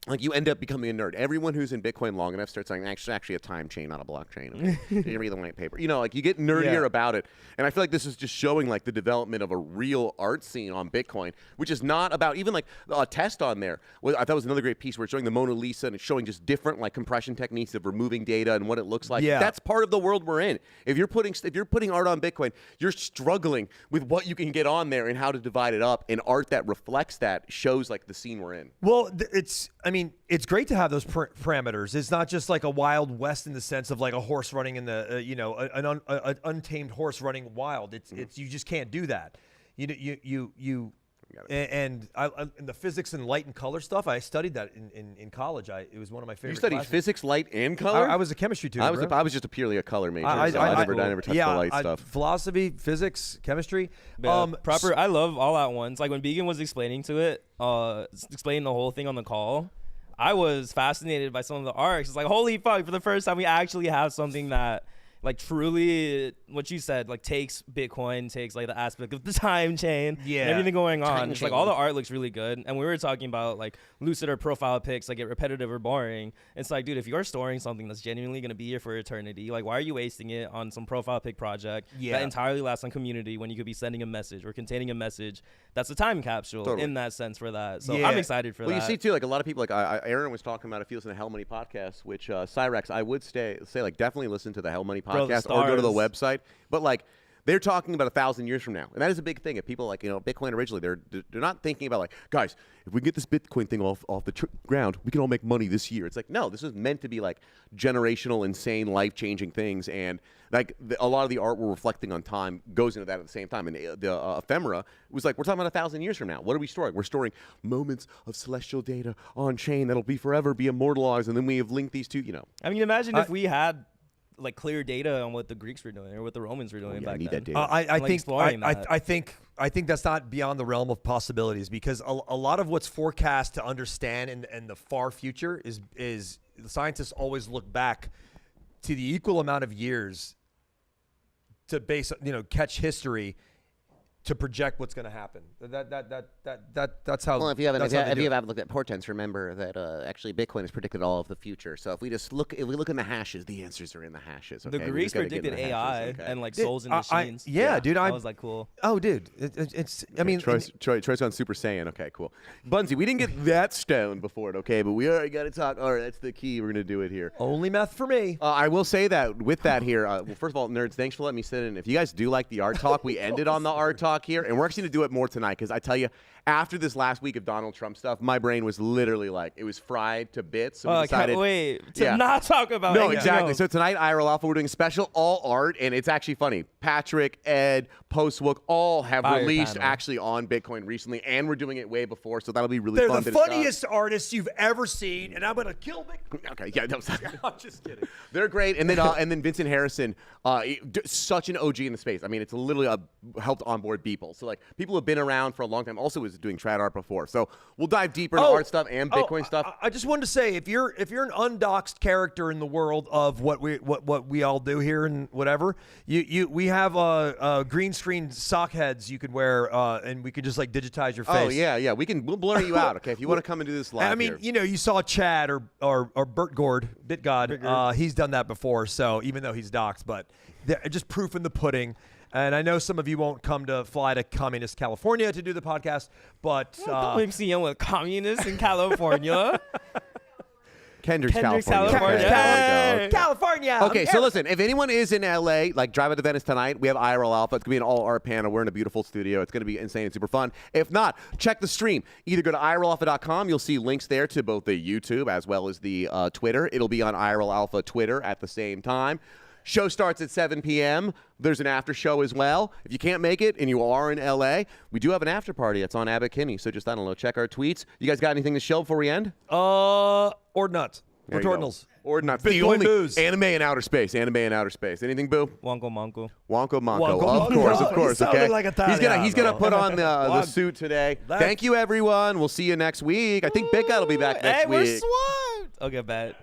like you end up becoming a nerd. Everyone who's in Bitcoin long enough starts saying, actually a time chain, not a blockchain. Okay? You read the white paper. Like you get nerdier about it. And I feel like this is just showing like the development of a real art scene on Bitcoin, which is not about even like a test on there. I thought was another great piece where it's showing the Mona Lisa and it's showing just different like compression techniques of removing data and what it looks like. Yeah. That's part of the world we're in. If you're putting art on Bitcoin, you're struggling with what you can get on there and how to divide it up. And art that reflects that shows like the scene we're in. Well, it's great to have those parameters. It's not just like a Wild West in the sense of like a horse running in the, an untamed horse running wild. It's you just can't do that. And the physics and light and color stuff, I studied that in college. It was one of my favorite. You studied classes. Physics, light, and color? I was a chemistry tutor. I was just purely a color major. I never touched the light stuff. Philosophy, physics, chemistry. Proper. I love all at once. Like when Began was explaining to it, explaining the whole thing on the call, I was fascinated by some of the arcs. It's like, holy fuck, for the first time we actually have something that like truly what you said, like takes Bitcoin, takes like the aspect of the time chain, and everything going on. It's like all the art looks really good. And we were talking about like lucid or profile pics like get repetitive or boring. It's like, dude, if you're storing something that's genuinely going to be here for eternity, like why are you wasting it on some profile pic project that entirely lasts on community when you could be sending a message or containing a message that's a time capsule in that sense for that. So I'm excited for that. Well, you see too, like a lot of people, like Aaron was talking about if you listen to Hell Money podcast, which Cyrex, I would say like definitely listen to the Hell Money podcast or go to the website. But like they're talking about 1,000 years from now, and that is a big thing. If people like Bitcoin originally, they're not thinking about like, guys, if we can get this Bitcoin thing off the ground, we can all make money this year. It's like, no, this is meant to be like generational, insane, life-changing things, and like a lot of the art we're reflecting on time goes into that at the same time. And the ephemera was like, we're talking about 1,000 years from now. What are we storing? We're storing moments of celestial data on chain that'll be forever be immortalized, and then we have linked these two. I mean, imagine if we had like clear data on what the Greeks were doing or what the Romans were doing back I need then. that data. I think that's not beyond the realm of possibilities, because a lot of what's forecast to understand in the far future is the scientists always look back to the equal amount of years to catch history to project what's going to happen. That's how. Well, if you haven't looked at portents, remember that actually Bitcoin has predicted all of the future. So if we look in the hashes, the answers are in the hashes. Okay? The Greeks predicted AI and like souls and machines. Dude, I was like, cool. Oh, dude, it's. I mean, Troy's on Super Saiyan. Okay, cool. Bunsy, we didn't get that stoned before it, okay? But we already got to talk. All right, that's the key. We're gonna do it here. Only meth for me. I will say that with that here. Well, first of all, nerds, thanks for letting me sit in. If you guys do like the art talk, we ended on the art talk here, and we're actually gonna do it more tonight, because I tell you, after this last week of Donald Trump stuff, my brain was literally like, it was fried to bits. So we decided, I can't wait to not talk about it. No, exactly. So tonight, IRL Alpha, we're doing a special all art, and it's actually funny. Patrick, Ed, Postwook, all have released actually on Bitcoin recently, and we're doing it way before, so that'll be really fun. They're the funniest artists you've ever seen, and I'm gonna kill Bitcoin. Okay, yeah, no, I'm just kidding. They're great, and then Vincent Harrison, such an OG in the space. I mean, it's literally helped onboard people. So like people have been around for a long time. Also, was doing trad art before. So we'll dive deeper into art stuff and Bitcoin stuff. I just wanted to say, if you're an undoxed character in the world of what we all do here and whatever, we have green screen sock heads you could wear, and we could just like digitize your face. Oh yeah, we'll blur you out. Okay, if you want to come and do this live. I mean, you saw Chad or Bert Gord, BitGod. He's done that before. So even though he's doxed, but just proof in the pudding. And I know some of you won't come to fly to communist California to do the podcast, but don't mix me in with communists in California. Kendrick's California. California. Okay, so listen, if anyone is in LA, like drive out to Venice tonight, we have IRL Alpha. It's going to be an all-art panel. We're in a beautiful studio. It's going to be insane and super fun. If not, check the stream. Either go to IRLalpha.com. You'll see links there to both the YouTube as well as the Twitter. It'll be on IRL Alpha Twitter at the same time. Show starts at 7 p.m. There's an after show as well. If you can't make it and you are in LA, we do have an after party. It's on Abbott Kinney. So just, I don't know, check our tweets. You guys got anything to show before we end? Ordinals. Ordinals. Ordinals. The only booze. Anime in outer space. Anything, Boo? Wonko Monko. Of course. Okay. Like he's gonna put on the suit today. Thank you, everyone. We'll see you next week. I think Big Guy will be back next week. We're swamped. Okay, bet.